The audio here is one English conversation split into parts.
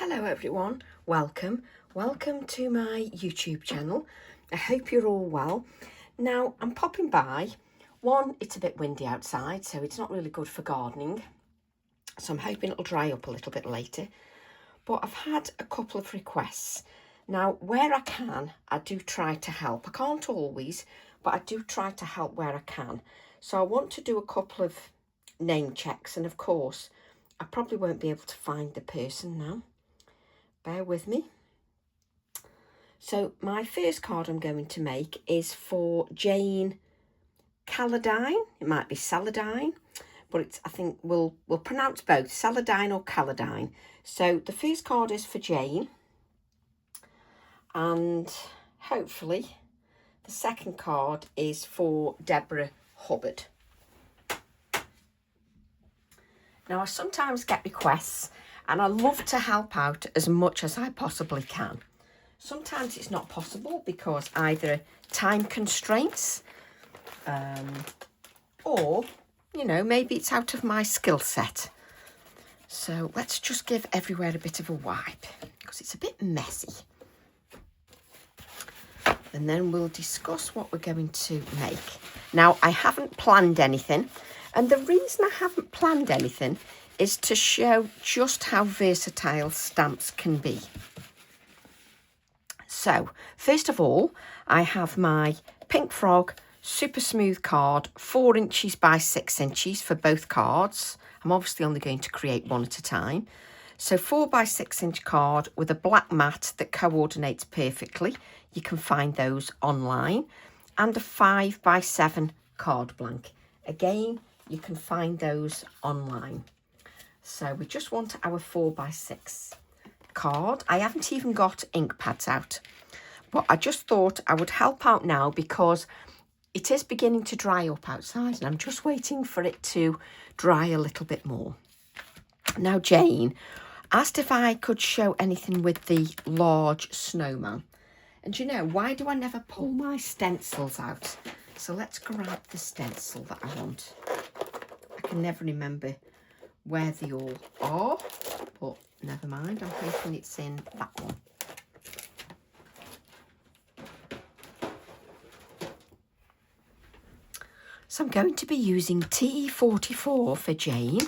Hello everyone, welcome to my YouTube channel. I hope you're all well. Now I'm popping by. One, it's a bit windy outside, so it's not really good for gardening, so I'm hoping it'll dry up a little bit later. But I've had a couple of requests. Now where I can, I do try to help. I can't always, but I do try to help where I can. So I want to do a couple of name checks, and of course I probably won't be able to find the person now. Bear with me. So my first card I'm going to make is for Jane Caladine. It might be Saladine, but it's, I think we'll pronounce both, Saladine or Caladine. So the first card is for Jane, and hopefully the second card is for Deborah Hubbard. Now I sometimes get requests, and I love to help out as much as I possibly can. Sometimes it's not possible because either time constraints or, you know, maybe it's out of my skill set. So let's just give everywhere a bit of a wipe because it's a bit messy. And then we'll discuss what we're going to make. Now, I haven't planned anything, and the reason I haven't planned anything is to show just how versatile stamps can be. So, first of all, I have my Pink Frog Super Smooth card, 4 inches by 6 inches for both cards. I'm obviously only going to create one at a time. So 4 by 6 inch card with a black mat that coordinates perfectly. You can find those online. And a 5 by 7 card blank. Again, you can find those online. So we just want our 4 by 6 card. I haven't even got ink pads out, but I just thought I would help out now because it is beginning to dry up outside, and I'm just waiting for it to dry a little bit more. Now Jane asked if I could show anything with the large snowman. And you know, why do I never pull my stencils out? So let's grab the stencil that I want. I can never remember where they all are, but never mind, I'm hoping it's in that one. So I'm going to be using TE44 for Jane,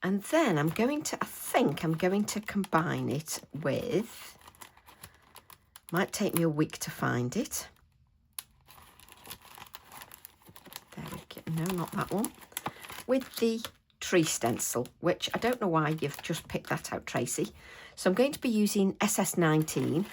and then I think I'm going to combine it with, might take me a week to find it. There we go, no, not that one. With the tree stencil, which I don't know why you've just picked that out, Tracy. So I'm going to be using SS19.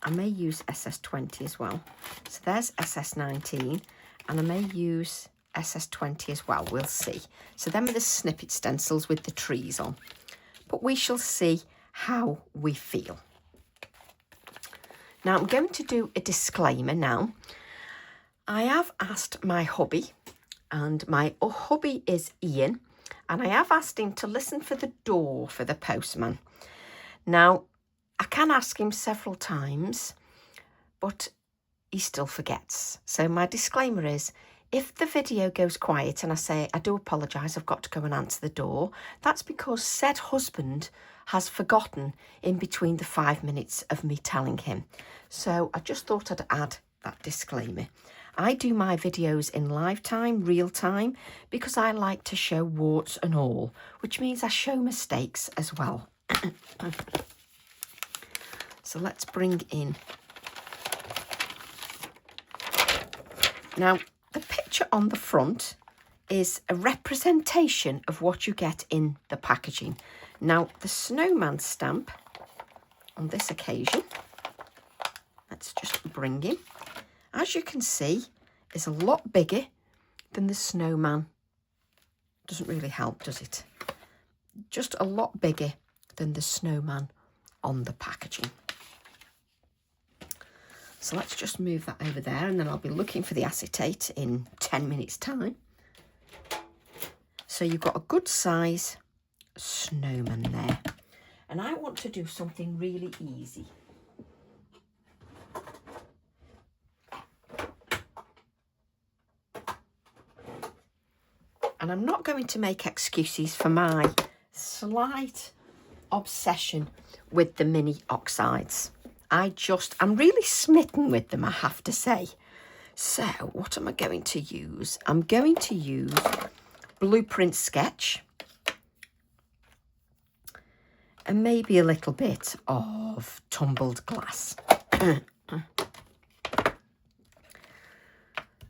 I may use SS20 as well. So there's SS19, and I may use SS20 as well. We'll see. So them are the snippet stencils with the trees on. But we shall see how we feel. Now I'm going to do a disclaimer now. I have asked my hubby, and my hubby is Ian, and I have asked him to listen for the door for the postman. Now, I can ask him several times, but he still forgets. So my disclaimer is, if the video goes quiet and I say, I do apologise, I've got to go and answer the door, that's because said husband has forgotten in between the 5 minutes of me telling him. So I just thought I'd add that disclaimer. I do my videos in live time, real time, because I like to show warts and all, which means I show mistakes as well. So let's bring in. Now, the picture on the front is a representation of what you get in the packaging. Now, the snowman stamp on this occasion, let's just bring in. As you can see, is a lot bigger than the snowman. Doesn't really help, does it? Just a lot bigger than the snowman on the packaging. So let's just move that over there, and then I'll be looking for the acetate in 10 minutes time. So you've got a good size snowman there. And I want to do something really easy. And I'm not going to make excuses for my slight obsession with the mini oxides. I'm really smitten with them, I have to say. So what am I going to use? I'm going to use Blueprint Sketch and maybe a little bit of tumbled glass.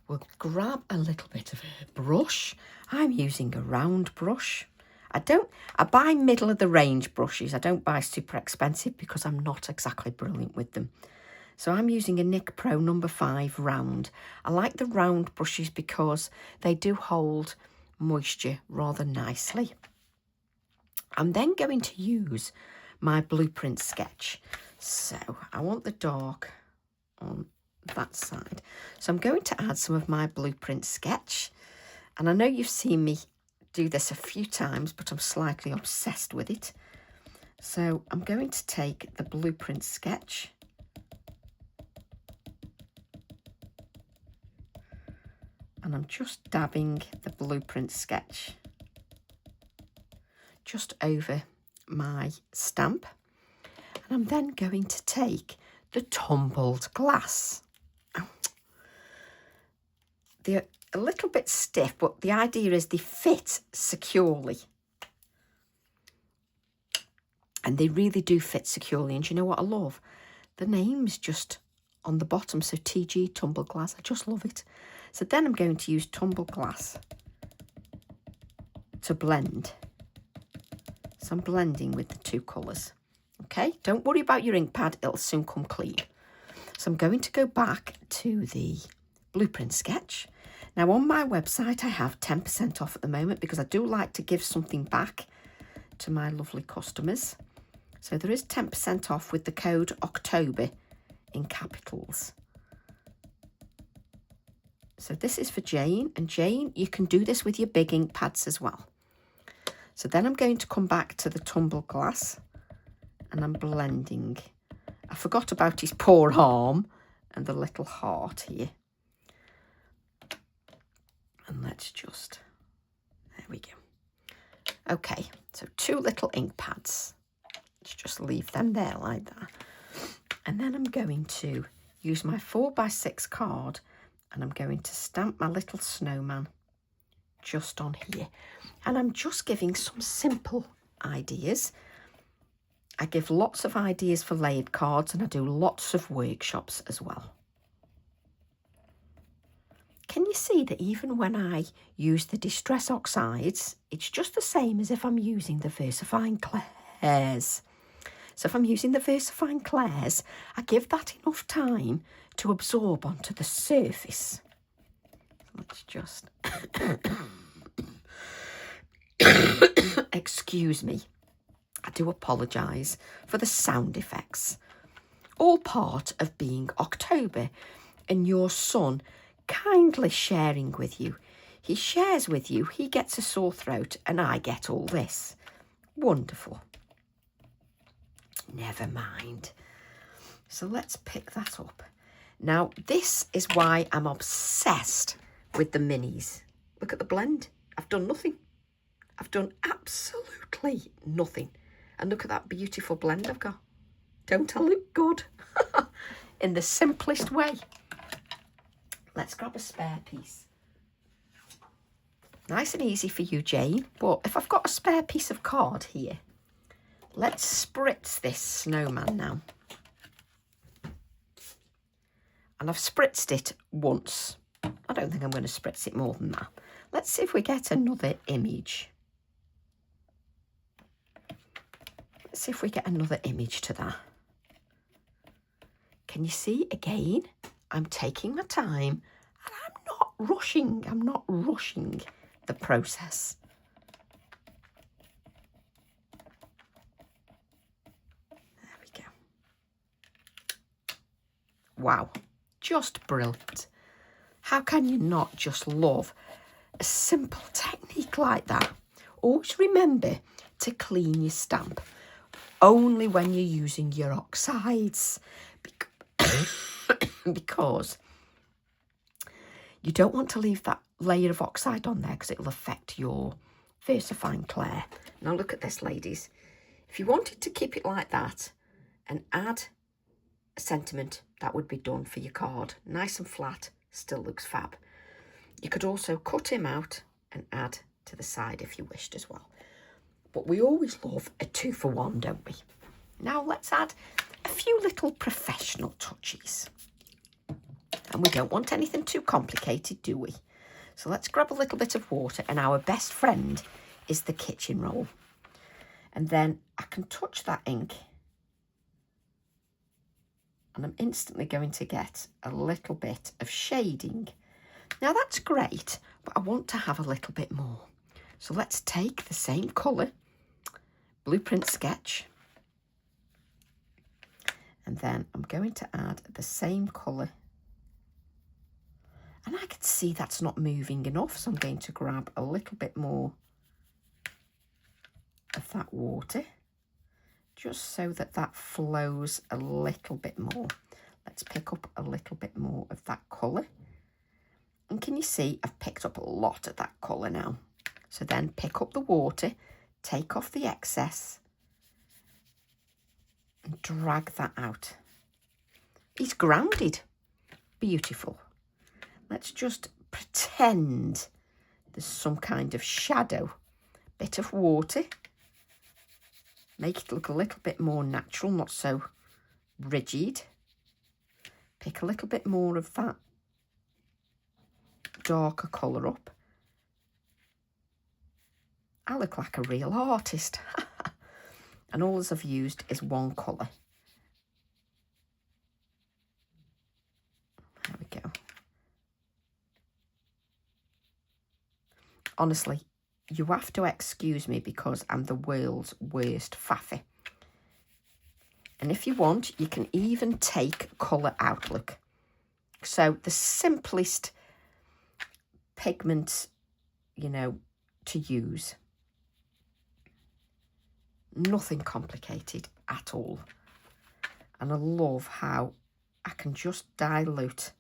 We'll grab a little bit of a brush. I'm using a round brush. I buy middle of the range brushes. I don't buy super expensive because I'm not exactly brilliant with them. So I'm using a Nick Pro number 5 round. I like the round brushes because they do hold moisture rather nicely. I'm then going to use my Blueprint Sketch. So I want the dark on that side. So I'm going to add some of my Blueprint Sketch. And I know you've seen me do this a few times, but I'm slightly obsessed with it. So I'm going to take the Blueprint Sketch and I'm just dabbing the Blueprint Sketch just over my stamp. And I'm then going to take the tumbled glass. They're a little bit stiff, but the idea is they fit securely. And they really do fit securely. And you know what I love? The name's just on the bottom. So TG Tumbled Glass. I just love it. So then I'm going to use Tumbled Glass to blend. So I'm blending with the two colours. Okay, don't worry about your ink pad. It'll soon come clean. So I'm going to go back to the Blueprint Sketch. Now on my website, I have 10% off at the moment because I do like to give something back to my lovely customers. So there is 10% off with the code October in capitals. So this is for Jane, and Jane, you can do this with your big ink pads as well. So then I'm going to come back to the tumbled glass and I'm blending. I forgot about his poor arm and the little heart here. And let's just, there we go. Okay, so 2 little ink pads. Let's just leave them there like that. And then I'm going to use my 4x6 card and I'm going to stamp my little snowman just on here. And I'm just giving some simple ideas. I give lots of ideas for layered cards and I do lots of workshops as well. Can you see that even when I use the Distress Oxides, it's just the same as if I'm using the VersaFine Clairs. So if I'm using the VersaFine Clairs, I give that enough time to absorb onto the surface. Let's just... Excuse me. I do apologise for the sound effects. All part of being October and your son kindly sharing with you. He shares with you, he gets a sore throat and I get all this. Wonderful. Never mind. So let's pick that up. Now, this is why I'm obsessed with the minis. Look at the blend. I've done nothing. I've done absolutely nothing. And look at that beautiful blend I've got. Don't I look good? In the simplest way. Let's grab a spare piece. Nice and easy for you, Jane. But if I've got a spare piece of card here, let's spritz this snowman now. And I've spritzed it once. I don't think I'm going to spritz it more than that. Let's see if we get another image. Let's see if we get another image to that. Can you see again? I'm taking my time and I'm not rushing. I'm not rushing the process. There we go. Wow, just brilliant. How can you not just love a simple technique like that? Always remember to clean your stamp. Only when you're using your oxides. Because you don't want to leave that layer of oxide on there because it will affect your VersaFine Clair. Now look at this, ladies. If you wanted to keep it like that and add a sentiment, that would be done for your card. Nice and flat, still looks fab. You could also cut him out and add to the side if you wished as well. But we always love a 2-for-1, don't we? Now let's add a few little professional touches. And we don't want anything too complicated, do we? So let's grab a little bit of water, and our best friend is the kitchen roll. And then I can touch that ink and I'm instantly going to get a little bit of shading. Now that's great, but I want to have a little bit more. So let's take the same colour, Blueprint Sketch, and then I'm going to add the same colour. And I can see that's not moving enough, so I'm going to grab a little bit more of that water, just so that that flows a little bit more. Let's pick up a little bit more of that colour. And can you see I've picked up a lot of that colour now? So then pick up the water, take off the excess and drag that out. He's grounded. Beautiful. Let's just pretend there's some kind of shadow. Bit of water. Make it look a little bit more natural, not so rigid. Pick a little bit more of that darker colour up. I look like a real artist. And all I've used is one colour. There we go. Honestly, you have to excuse me because I'm the world's worst faffy. And if you want, you can even take colour out, look. So the simplest pigment, you know, to use. Nothing complicated at all. And I love how I can just dilute,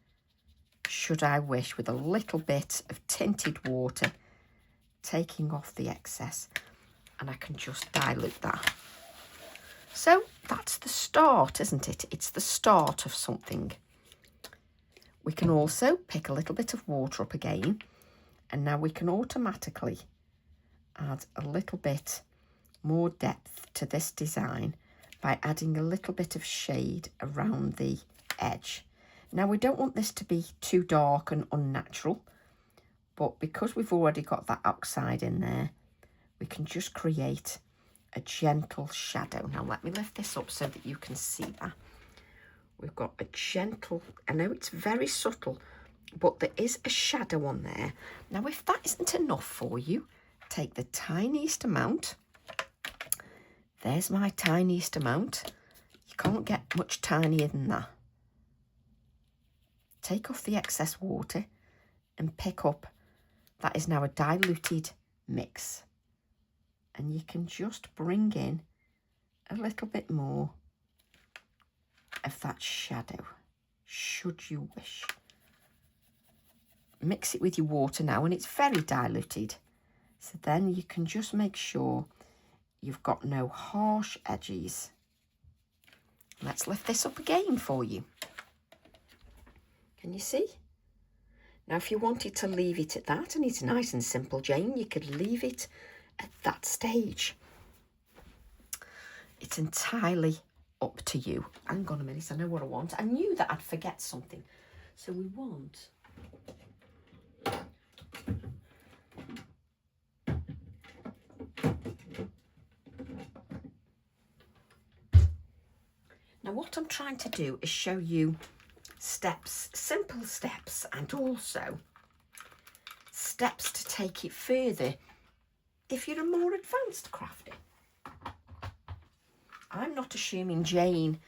should I wish, with a little bit of tinted water, taking off the excess, and I can just dilute that. So that's the start, isn't it? It's the start of something. We can also pick a little bit of water up again, and now we can automatically add a little bit more depth to this design by adding a little bit of shade around the edge. Now we don't want this to be too dark and unnatural, but because we've already got that oxide in there, we can just create a gentle shadow. Now let me lift this up so that you can see that. We've got a gentle, I know it's very subtle, but there is a shadow on there. Now if that isn't enough for you, take the tiniest amount. There's my tiniest amount. You can't get much tinier than that. Take off the excess water and pick up, that is now a diluted mix. And you can just bring in a little bit more of that shadow, should you wish. Mix it with your water now, and it's very diluted. So then you can just make sure you've got no harsh edges. Let's lift this up again for you. Can you see? Now, if you wanted to leave it at that, and it's nice and simple, Jane, you could leave it at that stage. It's entirely up to you. Hang on a minute, I know what I want. I knew that I'd forget something. So we want... Now, what I'm trying to do is show you steps, simple steps, and also steps to take it further if you're a more advanced crafter. I'm not assuming Jane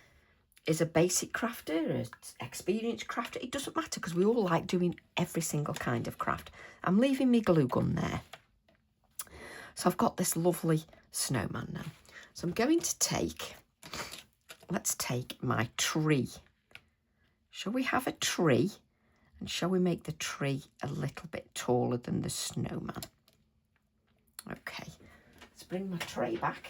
is a basic crafter, an experienced crafter. It doesn't matter because we all like doing every single kind of craft. I'm leaving my glue gun there. So I've got this lovely snowman now. So I'm going to take, let's take my tree. Shall we have a tree? And shall we make the tree a little bit taller than the snowman? Okay, let's bring my tray back.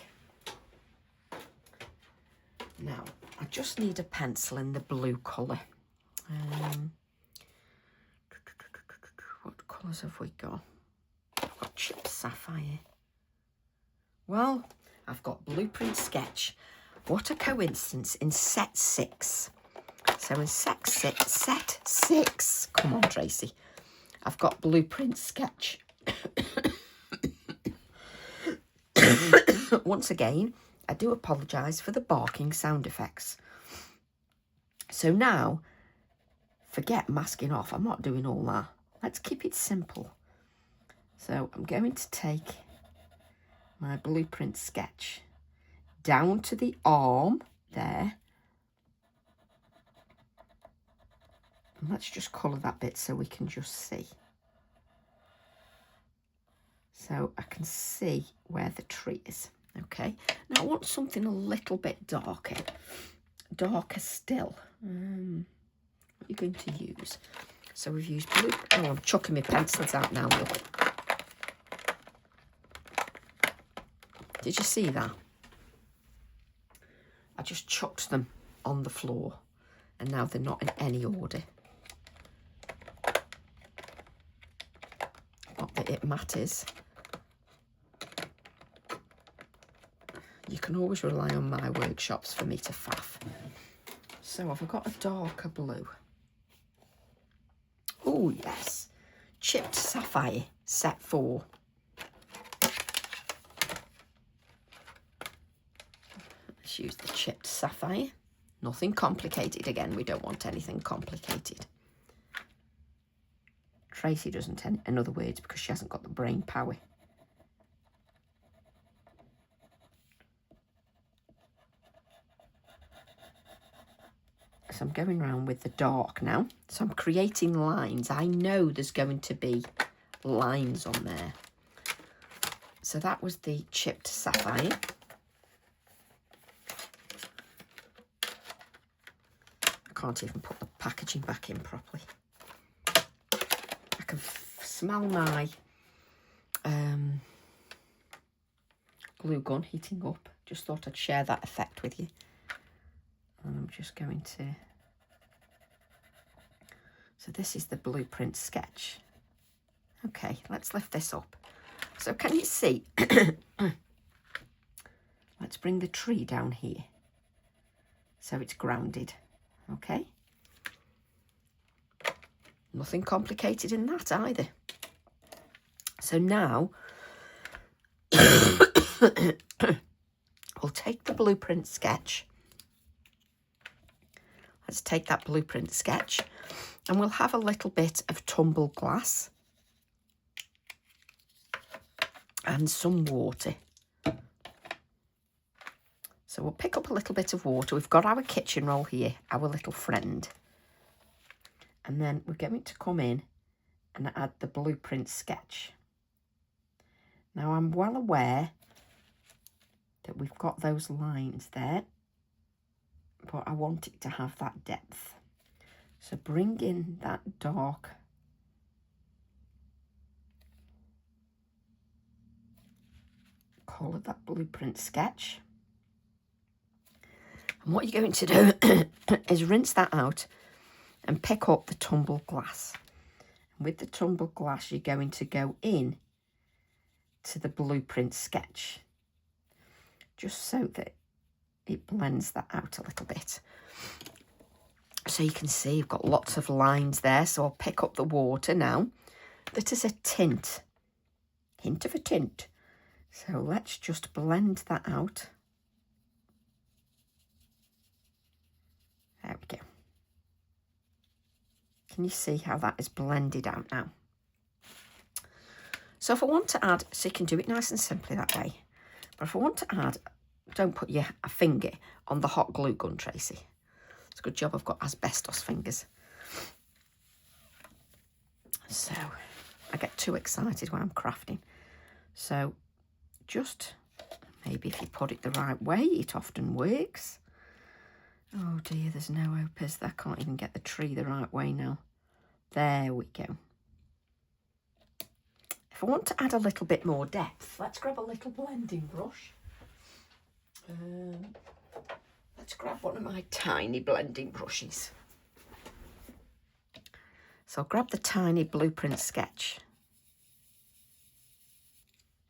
Now, I just need a pencil in the blue colour. What colours have we got? I've got chipped sapphire. Well, I've got Blueprint Sketch. What a coincidence, in set 6. So in set 6, come on Tracy, I've got Blueprint Sketch. Once again, I do apologise for the barking sound effects. So now, forget masking off. I'm not doing all that. Let's keep it simple. So I'm going to take my Blueprint Sketch down to the arm there. And let's just colour that bit so we can just see. So I can see where the tree is. Okay, now I want something a little bit darker. Darker still. What are you going to use? So we've used blue. Oh, I'm chucking my pencils out now, look. Did you see that? I just chucked them on the floor and now they're not in any order. Not that it matters. You can always rely on my workshops for me to faff. So have I got a darker blue? Oh yes, chipped sapphire, set 4. Let's use the chipped sapphire. Nothing complicated again, we don't want anything complicated. Tracy doesn't, in other words, because she hasn't got the brain power. So I'm going around with the dark now. So I'm creating lines. I know there's going to be lines on there. So that was the chipped sapphire. I can't even put the packaging back in properly. I can smell my glue gun heating up. Just thought I'd share that effect with you. And I'm just going to... So this is the Blueprint Sketch. Okay, let's lift this up. So can you see? Let's bring the tree down here. So it's grounded. Okay. Nothing complicated in that either. So now we'll take the Blueprint Sketch. Let's take that Blueprint Sketch and we'll have a little bit of tumbled glass and some water. So we'll pick up a little bit of water. We've got our kitchen roll here, our little friend. And then we're going to come in and add the Blueprint Sketch. Now I'm well aware that we've got those lines there, but I want it to have that depth. So bring in that dark colour, that Blueprint Sketch. And what you're going to do is rinse that out and pick up the tumbled glass. And with the tumbled glass, you're going to go in to the Blueprint Sketch, just so that it blends that out a little bit. So you can see you've got lots of lines there. So I'll pick up the water now. That is a tint, hint of a tint. So let's just blend that out. There we go. Can you see how that is blended out now? So if I want to add, so you can do it nice and simply that way. But if I want to add, don't put your finger on the hot glue gun, Tracy. It's a good job I've got asbestos fingers. So I get too excited when I'm crafting. So just maybe if you put it the right way, it often works. Oh dear, there's no opus. I can't even get the tree the right way now. There we go. If I want to add a little bit more depth, let's grab a little blending brush. Let's grab one of my tiny blending brushes. So I'll grab the tiny blueprint sketch.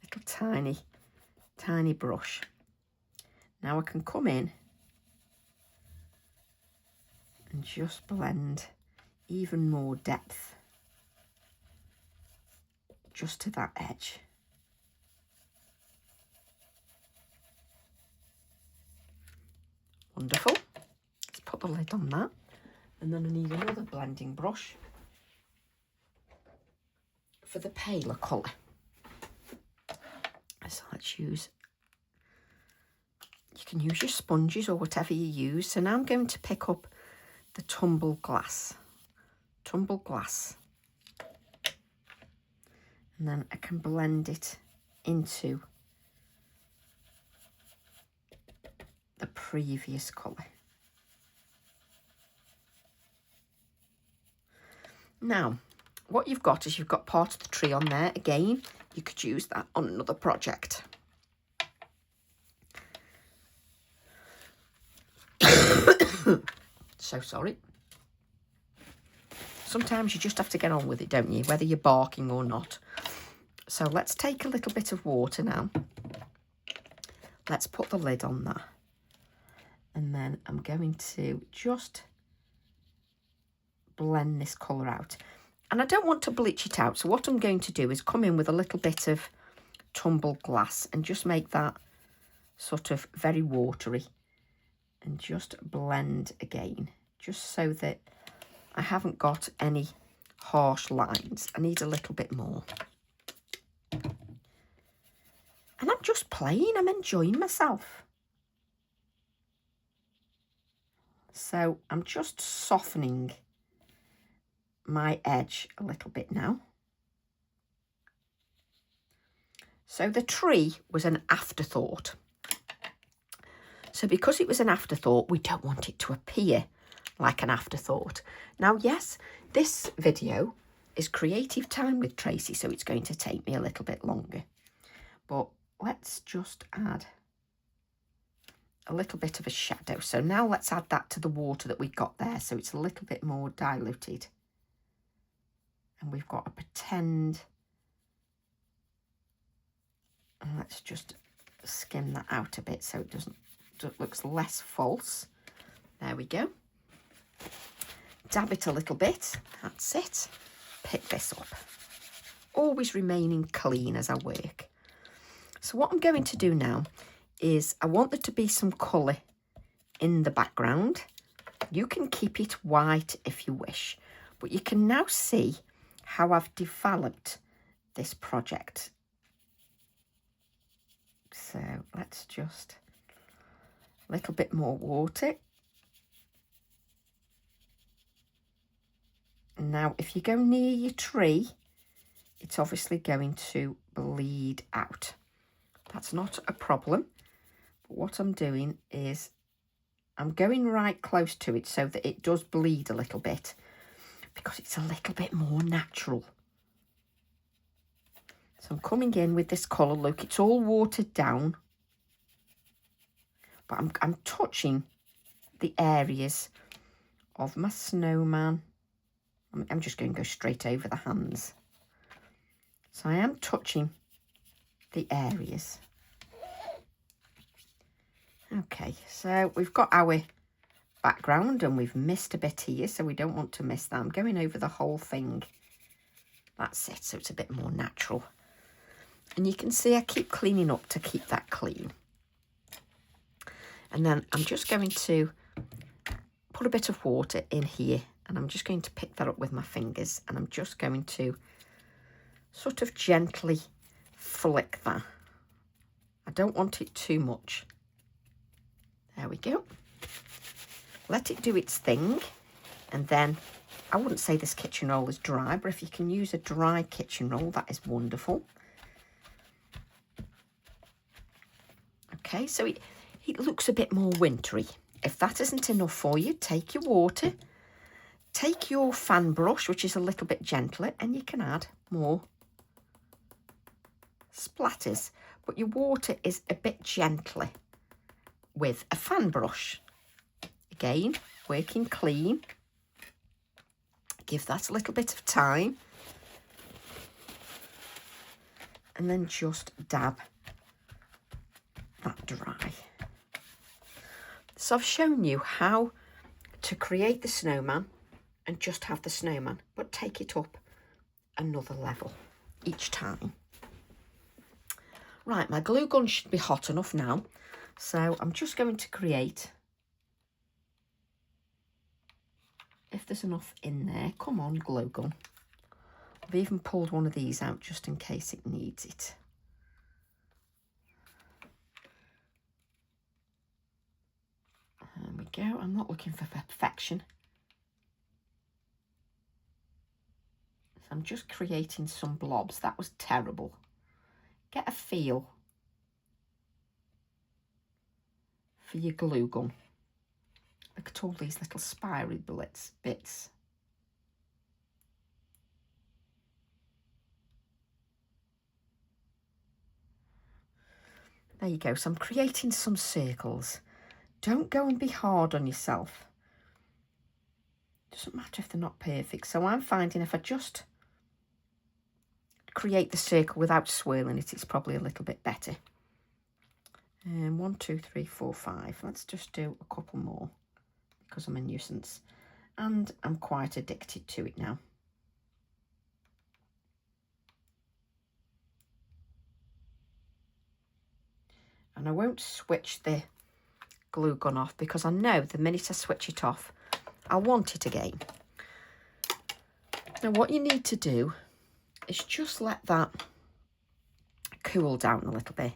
Little tiny brush. Now I can come in and just blend even more depth just to that edge. Wonderful. Let's put the lid on that. And then I need another blending brush for the paler colour. So let's use, you can use your sponges or whatever you use. So now I'm going to pick up the tumble glass. And then I can blend it into the previous colour. Now, what you've got is you've got part of the tree on there. Again, you could use that on another project. So sorry. Sometimes you just have to get on with it, don't you? Whether you're barking or not. So let's take a little bit of water now. Let's put the lid on that. And then I'm going to just blend this colour out. And I don't want to bleach it out. So what I'm going to do is come in with a little bit of tumbled glass and just make that sort of very watery. And just blend again. Just so that I haven't got any harsh lines. I need a little bit more. And I'm just playing. I'm enjoying myself. So I'm just softening my edge a little bit now. So the tree was an afterthought. So because it was an afterthought, we don't want it to appear like an afterthought. Now, yes, this video is creative time with Tracy, so it's going to take me a little bit longer. But let's just add a little bit of a shadow. So now let's add that to the water that we've got there, so it's a little bit more diluted. And we've got a pretend, and let's just skim that out a bit so it looks less false. There we go. Dab it a little bit. That's it. Pick this up. Always remaining clean as I work. So what I'm going to do now is I want there to be some colour in the background. You can keep it white if you wish, but you can now see how I've developed this project. So let's just a little bit more water. Now, if you go near your tree, it's obviously going to bleed out. That's not a problem. But what I'm doing is I'm going right close to it so that it does bleed a little bit, because it's a little bit more natural. So I'm coming in with this colour. Look, it's all watered down, but I'm touching the areas of my snowman. I'm just going to go straight over the hands. So I am touching the areas. Okay, so we've got our background and we've missed a bit here, so we don't want to miss that. I'm going over the whole thing. That's it, so it's a bit more natural. And you can see I keep cleaning up to keep that clean. And then I'm just going to put a bit of water in here, and I'm just going to pick that up with my fingers, and I'm just going to sort of gently flick that. I don't want it too much. There we go. Let it do its thing, and then I wouldn't say this kitchen roll is dry, but if you can use a dry kitchen roll, that is wonderful. Okay, so it looks a bit more wintry. If that isn't enough for you, take your water, take your fan brush, which is a little bit gentler, and you can add more splatters. But your water is a bit gentler with a fan brush. Again, working clean. Give that a little bit of time. And then just dab that dry. So I've shown you how to create the snowman and just have the snowman, but take it up another level each time. Right, my glue gun should be hot enough now. So I'm just going to create, if there's enough in there, come on glue gun. I've even pulled one of these out just in case it needs it. There we go. I'm not looking for perfection. So I'm just creating some blobs. That was terrible. Get a feel for your glue gun. Look at all these little spirally bits. There you go. So I'm creating some circles. Don't go and be hard on yourself. Doesn't matter if they're not perfect. So I'm finding if I just create the circle without swirling it, it's probably a little bit better. 1, 2, 3, 4, 5. Let's just do a couple more because I'm a nuisance and I'm quite addicted to it now. And I won't switch the glue gun off because I know the minute I switch it off, I'll want it again. Now what you need to do is just let that cool down a little bit.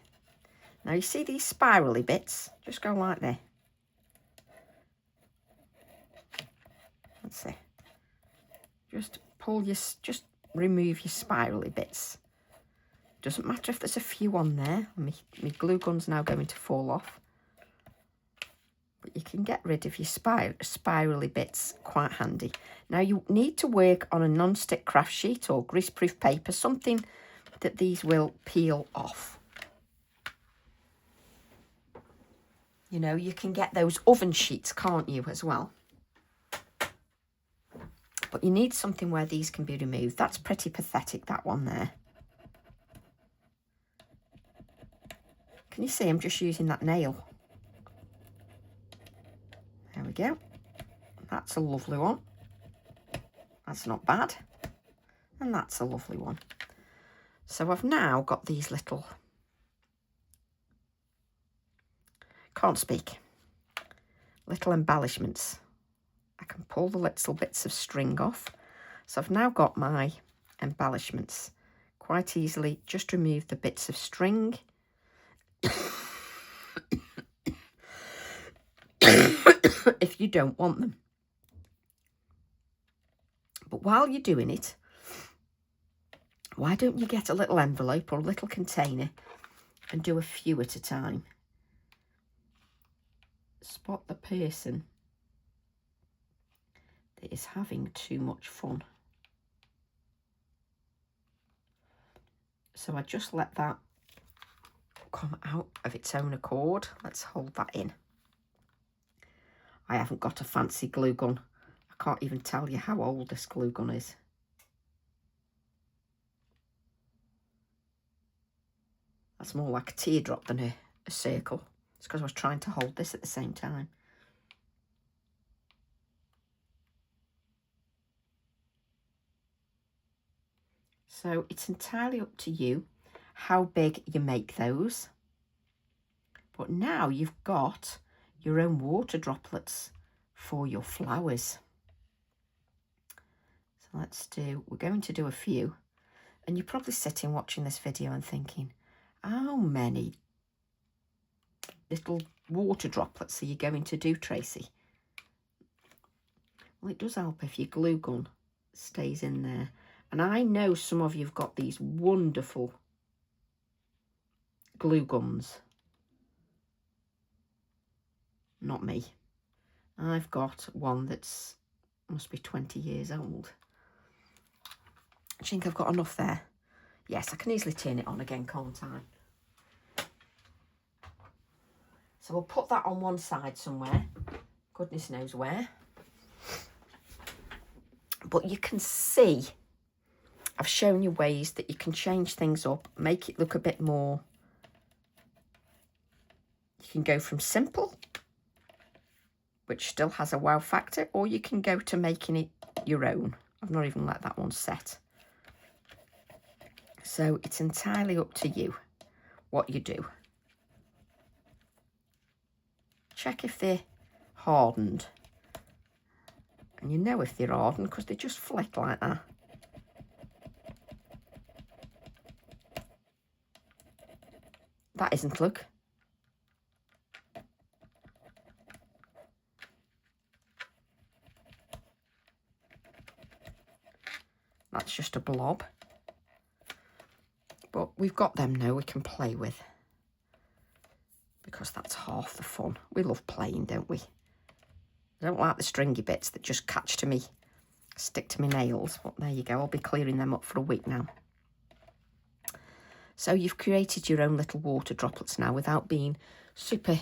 Now you see these spirally bits, just go like this. Let's see. Just remove your spirally bits. Doesn't matter if there's a few on there. My glue gun's now going to fall off. But you can get rid of your spirally bits quite handy. Now you need to work on a non-stick craft sheet or greaseproof paper, something that these will peel off. You know, you can get those oven sheets, can't you, as well? But you need something where these can be removed. That's pretty pathetic, that one there. Can you see I'm just using that nail? There we go. That's a lovely one. That's not bad. And that's a lovely one. So I've now got these little, can't speak, little embellishments. I can pull the little bits of string off. So I've now got my embellishments. Quite easily just remove the bits of string. If you don't want them. But while you're doing it, why don't you get a little envelope or a little container and do a few at a time? Spot the person that is having too much fun. So I just let that come out of its own accord. Let's hold that in. I haven't got a fancy glue gun. I can't even tell you how old this glue gun is. That's more like a teardrop than a circle. It's because I was trying to hold this at the same time. So it's entirely up to you how big you make those. But now you've got your own water droplets for your flowers. So we're going to do a few. And you're probably sitting watching this video and thinking, how many little water droplets are you going to do, Tracy? Well, it does help if your glue gun stays in there. And I know some of you have got these wonderful glue guns. Not me. I've got one that's must be 20 years old. I think I've got enough there. Yes, I can easily turn it on again, can't I? So we'll put that on one side somewhere. goodness knows where. But you can see, I've shown you ways that you can change things up, make it look a bit more. You can go from simple, which still has a wow factor, or you can go to making it your own. I've not even let that one set. So it's entirely up to you what you do. Check if they're hardened. And you know if they're hardened because they just flick like that. That isn't, look. That's just a blob. But we've got them now we can play with. Because that's half the fun. We love playing, don't we? I don't like the stringy bits that just catch to me, stick to my nails. But there you go. I'll be clearing them up for a week now. So you've created your own little water droplets now without being super,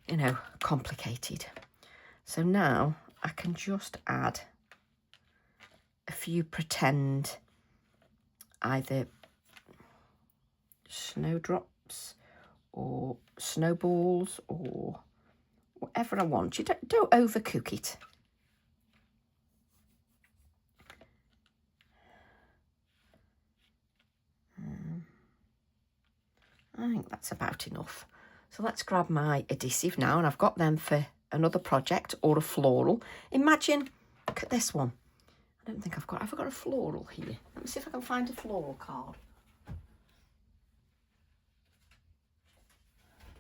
you know, complicated. So now I can just add a few pretend either snowdrops or snowballs or whatever I want. You don't overcook it. I think that's about enough. So let's grab my adhesive now, and I've got them for another project or a floral. Imagine, look at this one. I don't think have I got a floral here? Let me see if I can find a floral card.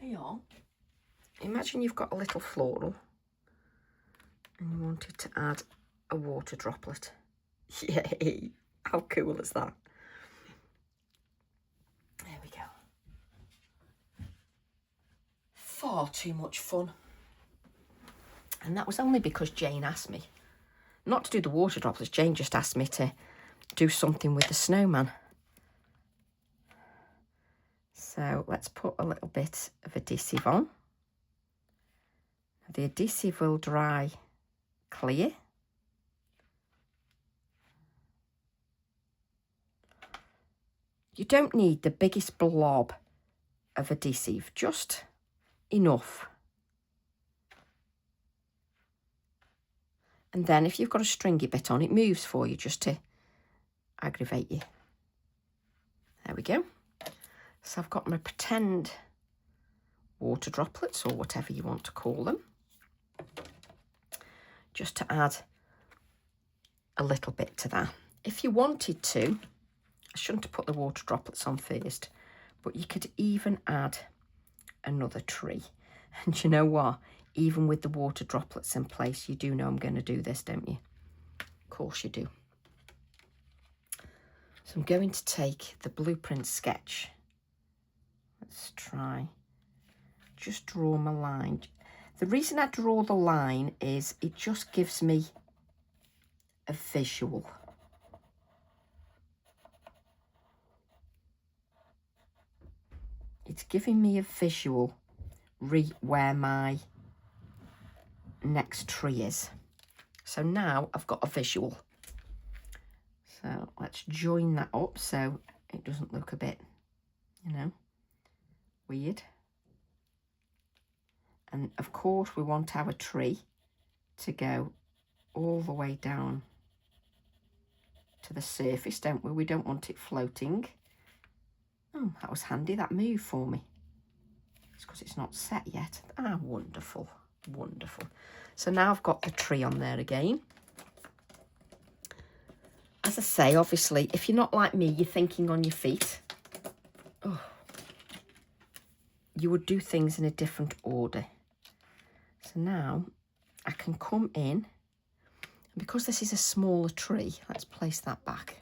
There you are. Imagine you've got a little floral and you wanted to add a water droplet. Yay! How cool is that? There we go. Far too much fun. And that was only because Jane asked me. Not to do the water droplets, Jane just asked me to do something with the snowman. So let's put a little bit of adhesive on. The adhesive will dry clear. You don't need the biggest blob of adhesive, just enough. And then if you've got a stringy bit on, it moves for you just to aggravate you. There we go. So I've got my pretend water droplets, or whatever you want to call them, just to add a little bit to that. If you wanted to, I shouldn't have put the water droplets on first, but you could even add another tree. And you know what? Even with the water droplets in place, you do know I'm going to do this, don't you? Of course you do. So I'm going to take the blueprint sketch. Let's try. Just draw my line. The reason I draw the line is it just gives me a visual. It's giving me a visual where my next tree is. So now I've got a visual. So let's join that up so it doesn't look a bit, you know, weird. And of course we want our tree to go all the way down to the surface, don't we? We don't want it floating. Oh, that was handy, that moved for me. It's because it's not set yet. Ah, wonderful, wonderful. So now I've got the tree on there again. As I say, obviously, if you're not like me, you're thinking on your feet. Oh, you would do things in a different order. So now I can come in, and because this is a smaller tree, let's place that back.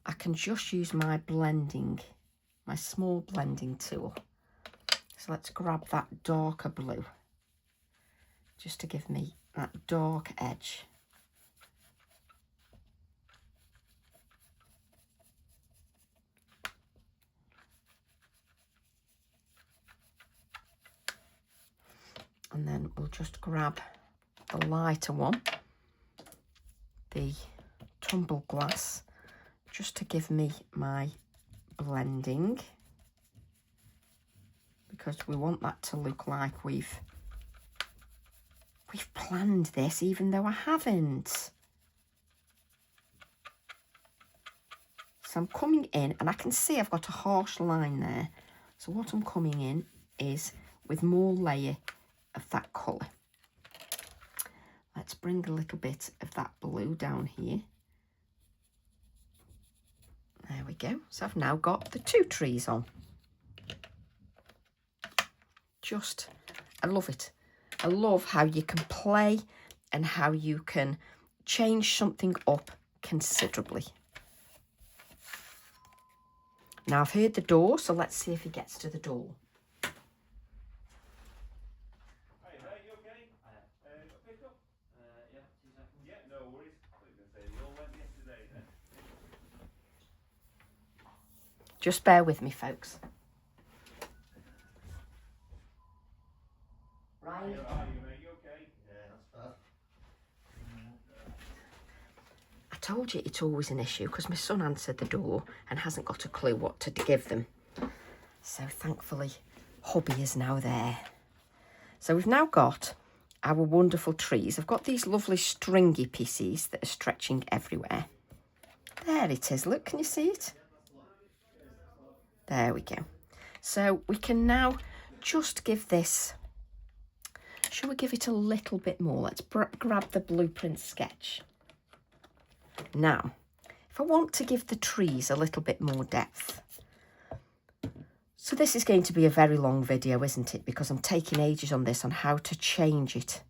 I can just use my blending, my small blending tool. So let's grab that darker blue, just to give me that dark edge. And then we'll just grab the lighter one, the tumble glass, just to give me my blending, because we want that to look like we've planned this, even though I haven't. So I'm coming in, and I can see I've got a harsh line there. So what I'm coming in is with more layer of that colour. Let's bring a little bit of that blue down here. There we go. So I've now got the two trees on. I love it. I love how you can play and how you can change something up considerably. Now I've heard the door, so let's see if he gets to the door. Hey, you okay? Pick up? Yeah, 2 seconds. Yeah, no worries. I was going to say, you all went yesterday then? Just bear with me, folks. Ryan? How are you, mate? You okay? Yeah, that's bad. I told you it's always an issue because my son answered the door and hasn't got a clue what to give them. So thankfully, hubby is now there. So we've now got our wonderful trees. I've got these lovely stringy pieces that are stretching everywhere. There it is. Look, can you see it? There we go. So we can now just give this, shall we give it a little bit more? Let's grab the blueprint sketch. Now, if I want to give the trees a little bit more depth, so this is going to be a very long video, isn't it? Because I'm taking ages on this, on how to change it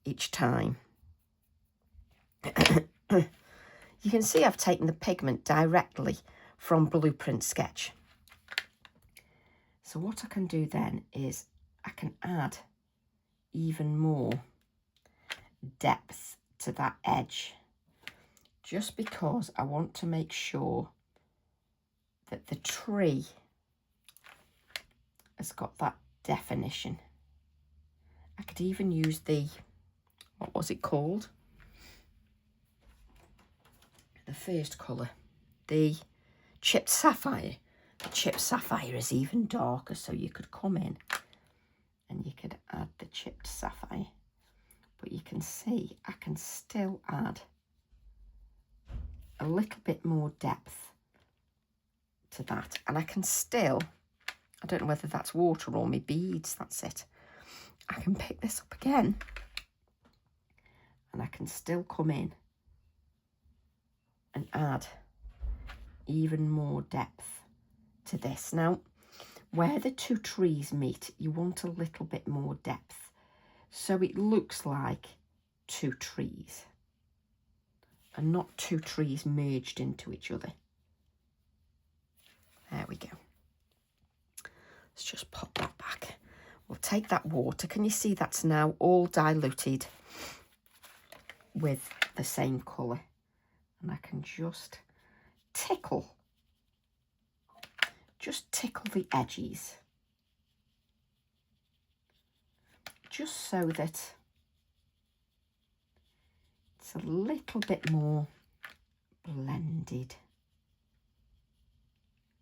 each time. You can see I've taken the pigment directly from Blueprint Sketch. So what I can do then is I can add even more depth to that edge, just because I want to make sure that the tree has got that definition. I could even use the, what was it called? The first colour, the chipped sapphire. The chipped sapphire is even darker, so you could come in and you could add the chipped sapphire. But you can see I can still add a little bit more depth to that. And I can still, I don't know whether that's water or my beads, that's it. I can pick this up again and I can still come in and add even more depth to this. Now, where the two trees meet, you want a little bit more depth, so it looks like two trees and not two trees merged into each other. There we go. Let's just pop that back. We'll take that water. Can you see that's now all diluted with the same colour? And I can just tickle the edges, just so that it's a little bit more blended.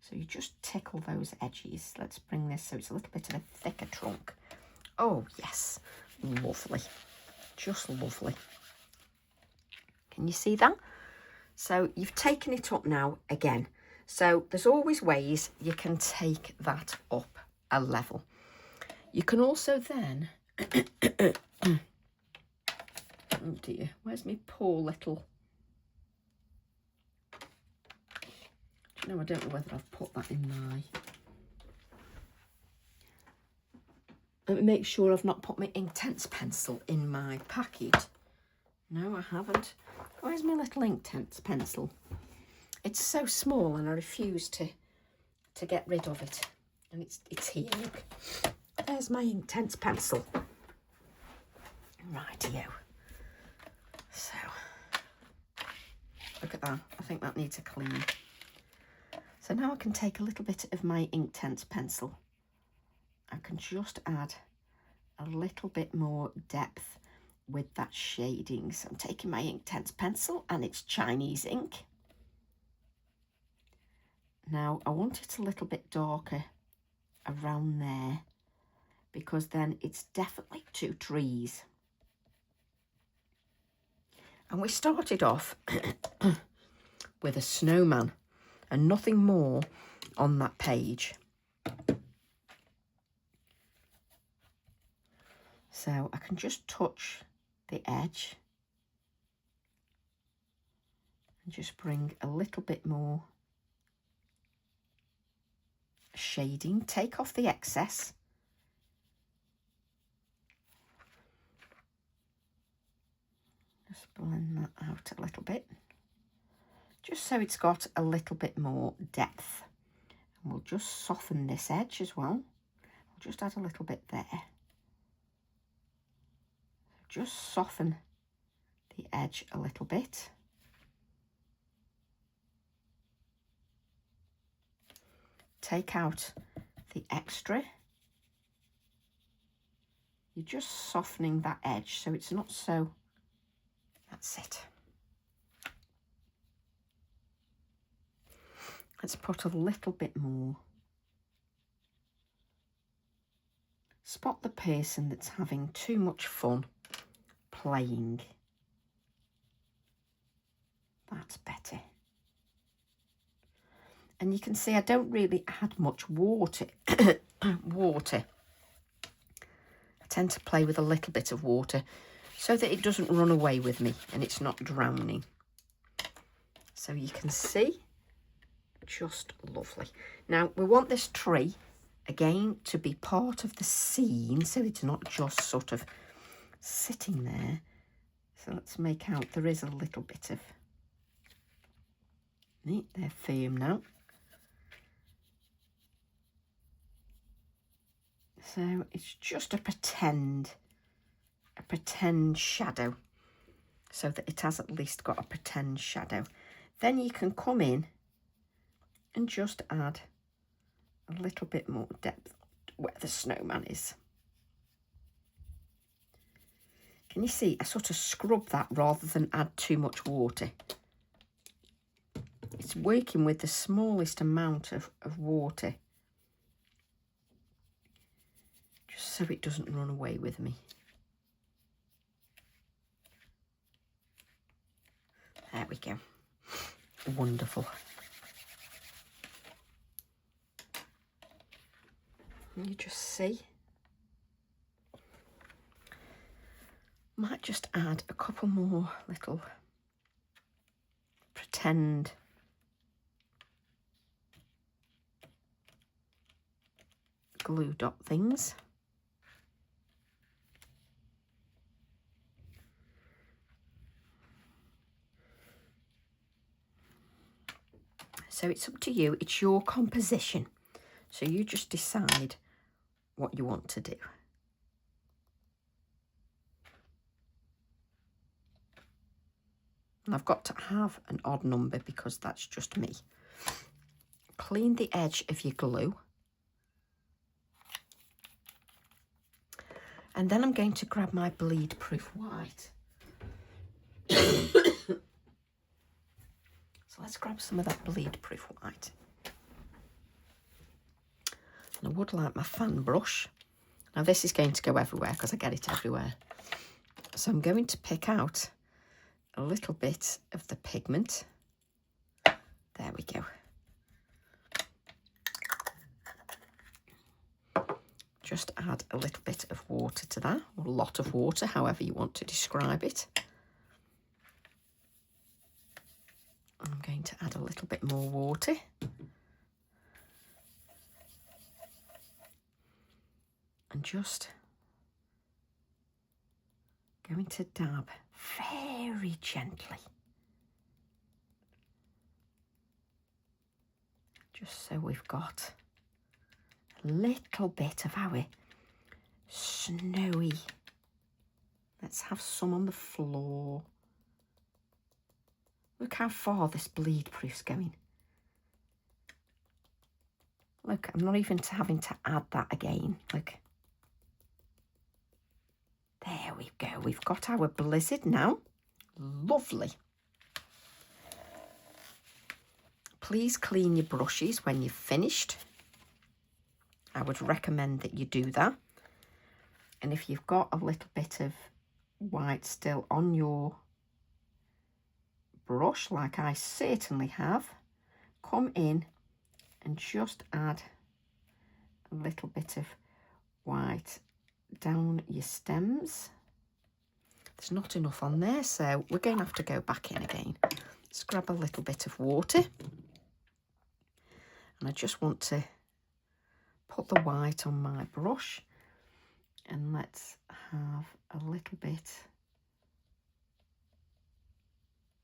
So you just tickle those edges. Let's bring this so it's a little bit of a thicker trunk. Oh yes, lovely, just lovely. Can you see that? So you've taken it up now again. So there's always ways you can take that up a level. You can also then, oh dear, where's my poor little, no, I don't know whether I've put that in my, let me make sure I've not put my Inktense pencil in my package. No, I haven't. Where's my little Inktense pencil? It's so small and I refuse to get rid of it. And it's here, look. There's my Inktense pencil. Rightio. So, look at that. I think that needs a clean. So now I can take a little bit of my Inktense pencil. I can just add a little bit more depth with that shading. So I'm taking my Inktense pencil, and it's Chinese ink. Now I want it a little bit darker around there, because then it's definitely two trees. And we started off with a snowman and nothing more on that page. So I can just touch the edge and just bring a little bit more shading, take off the excess. Just blend that out a little bit, just so it's got a little bit more depth. And we'll just soften this edge as well. I'll just add a little bit there. Just soften the edge a little bit. Take out the extra. You're just softening that edge so it's not so. That's it. Let's put a little bit more. Spot the person that's having too much fun playing. That's better. And you can see I don't really add much water. I tend to play with a little bit of water so that it doesn't run away with me and it's not drowning. So you can see, just lovely. Now we want this tree again to be part of the scene, so it's not just sort of sitting there. So let's make out there is a little bit of, they're firm now. So it's just a pretend shadow, so that it has at least got a pretend shadow. Then you can come in and just add a little bit more depth where the snowman is. Can you see? I sort of scrub that rather than add too much water. It's working with the smallest amount of water, just so it doesn't run away with me. There we go. Wonderful. You just see. Might just add a couple more little pretend glue dot things. So it's up to you, it's your composition. So you just decide what you want to do. And I've got to have an odd number because that's just me. Clean the edge of your glue. And then I'm going to grab my bleed-proof white. So let's grab some of that bleed-proof white. And I would like my fan brush. Now this is going to go everywhere because I get it everywhere. So I'm going to pick out a little bit of the pigment. There we go. Just add a little bit of water to that, or a lot of water, however you want to describe it. I'm going to add a little bit more water. And just going to dab very gently. Just so we've got a little bit of our snowy. Let's have some on the floor. Look how far this bleed proof's going. Look, I'm not even having to add that again. Look. There we go. We've got our blizzard now. Lovely. Please clean your brushes when you've finished. I would recommend that you do that. And if you've got a little bit of white still on your brush, like I certainly have, come in and just add a little bit of white down your stems. There's not enough on there, so we're going to have to go back in again. Let's grab a little bit of water. And I just want to put the white on my brush, and let's have a little bit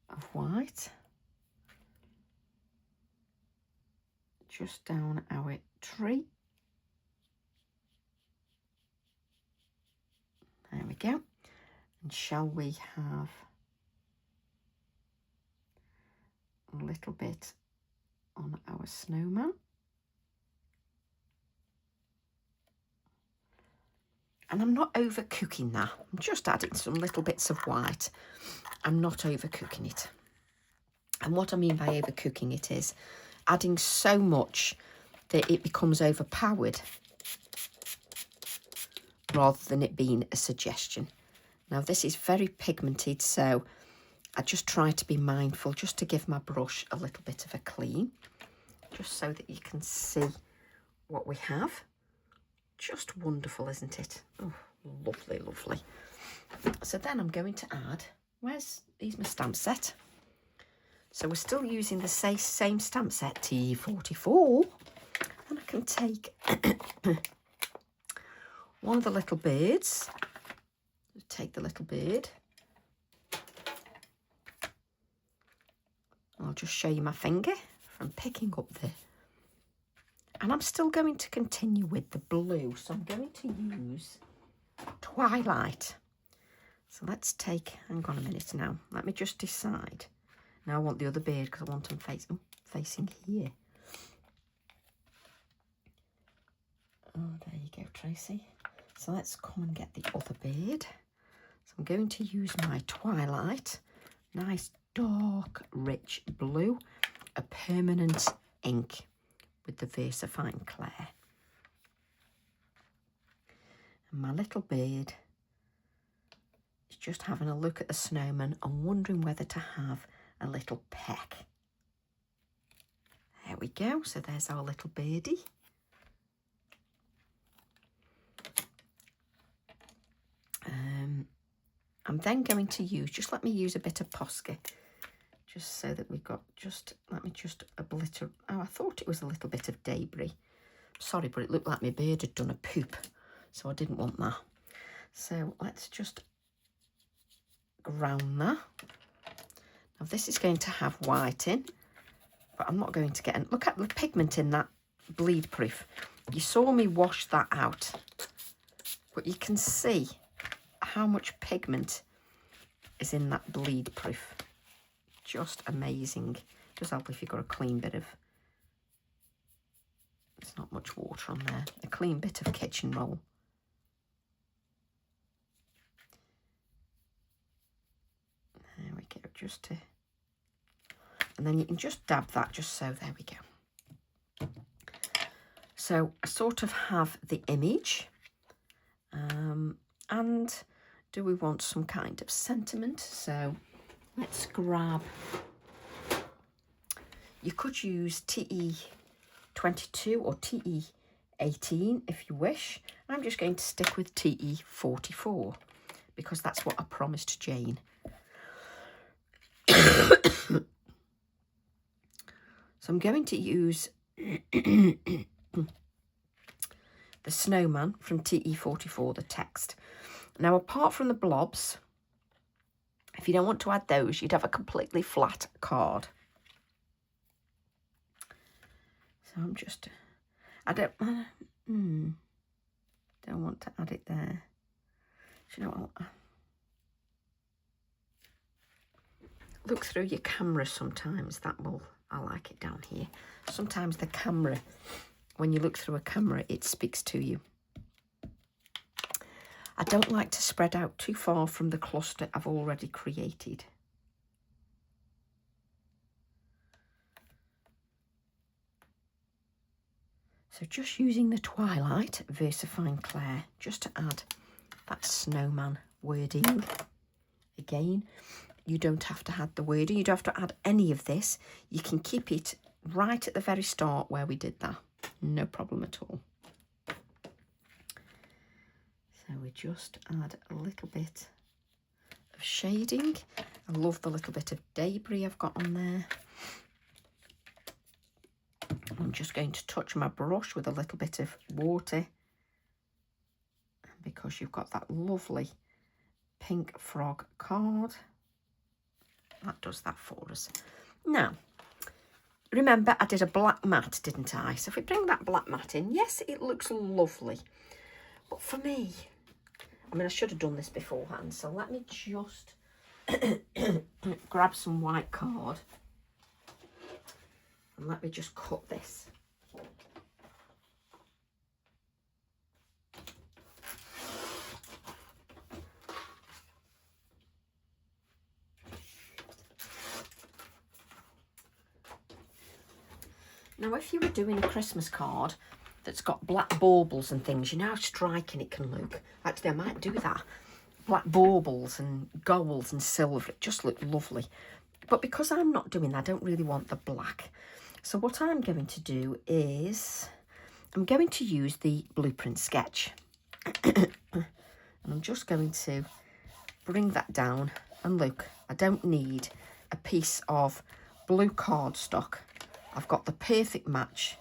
of white just down our tree. There we go. And shall we have a little bit on our snowman? And I'm not overcooking that. I'm just adding some little bits of white. I'm not overcooking it. And what I mean by overcooking it is adding so much that it becomes overpowered rather than it being a suggestion. Now this is very pigmented, so I just try to be mindful just to give my brush a little bit of a clean, just so that you can see what we have. Just wonderful, isn't it? Oh, lovely, lovely. So then I'm going to add, here's my stamp set. So we're still using the same stamp set, T44. And I can take one of the little birds. Take the little bird. I'll just show you my finger from picking up the... And I'm still going to continue with the blue. So I'm going to use Twilight. So let's take, hang on a minute now. Let me just decide. Now I want the other bird because I want them facing here. Oh, there you go, Tracy. So let's come and get the other bird. So I'm going to use my Twilight. Nice dark, rich blue. A permanent ink with the VersaFine Clair. And my little bird is just having a look at the snowman and wondering whether to have a little peck. There we go. So there's our little birdie. I'm then going to use, just let me use a bit of Posca, just so that we've got let me just obliterate. Oh, I thought it was a little bit of debris. Sorry, but it looked like my bird had done a poop, so I didn't want that. So let's just ground that. Now this is going to have white in, but I'm not going to get, look at the pigment in that bleed proof. You saw me wash that out, but you can see how much pigment is in that bleed proof. Just amazing. Does help if you've got a clean bit of, there's not much water on there, a clean bit of kitchen roll. There we go, just to, and then you can just dab that just so, there we go. So I sort of have the image, and do we want some kind of sentiment? So let's grab, you could use TE22 or TE18 if you wish. I'm just going to stick with TE44 because that's what I promised Jane. So I'm going to use the snowman from TE44, the text. Now, apart from the blobs, if you don't want to add those, you'd have a completely flat card. So I'm just, I don't want to add it there. Do you know what? Look through your camera sometimes. I like it down here. Sometimes the camera, when you look through a camera, it speaks to you. I don't like to spread out too far from the cluster I've already created. So just using the Twilight VersaFine Clair just to add that snowman wording. Again, you don't have to add the wording, you don't have to add any of this. You can keep it right at the very start where we did that. No problem at all. So we just add a little bit of shading. I love the little bit of debris I've got on there. I'm just going to touch my brush with a little bit of water. And because you've got that lovely pink frog card, that does that for us. Now, remember I did a black mat, didn't I? So if we bring that black mat in, yes, it looks lovely. But for me, I mean, I should have done this beforehand. So let me just grab some white card. And let me just cut this. Now, if you were doing a Christmas card that's got black baubles and things, you know how striking it can look. Actually, I might do that. Black baubles and golds and silver, it just looked lovely. But because I'm not doing that, I don't really want the black. So what I'm going to do is, I'm going to use the blueprint sketch. And I'm just going to bring that down. And look, I don't need a piece of blue cardstock. I've got the perfect match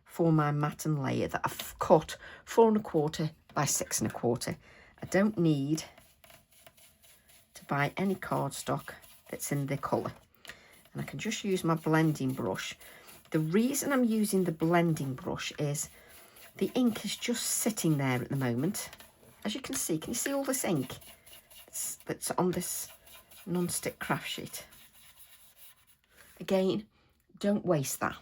for my mat and layer that I've cut 4 1/4 by 6 1/4. I don't need to buy any cardstock that's in the colour. And I can just use my blending brush. The reason I'm using the blending brush is the ink is just sitting there at the moment. As you can you see all this ink that's on this non-stick craft sheet? Again, don't waste that.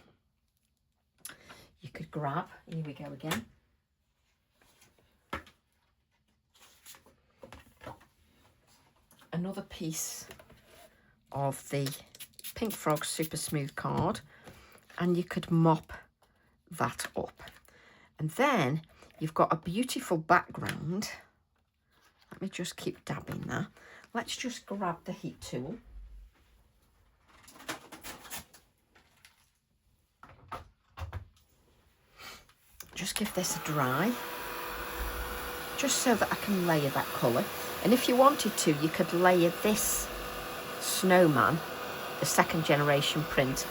You could grab, here we go again. Another piece of the Pink Frog Super Smooth card, and you could mop that up. And then you've got a beautiful background. Let me just keep dabbing that. Let's just grab the heat tool. Just give this a dry, just so that I can layer that colour. And if you wanted to, you could layer this snowman, the 2nd generation print,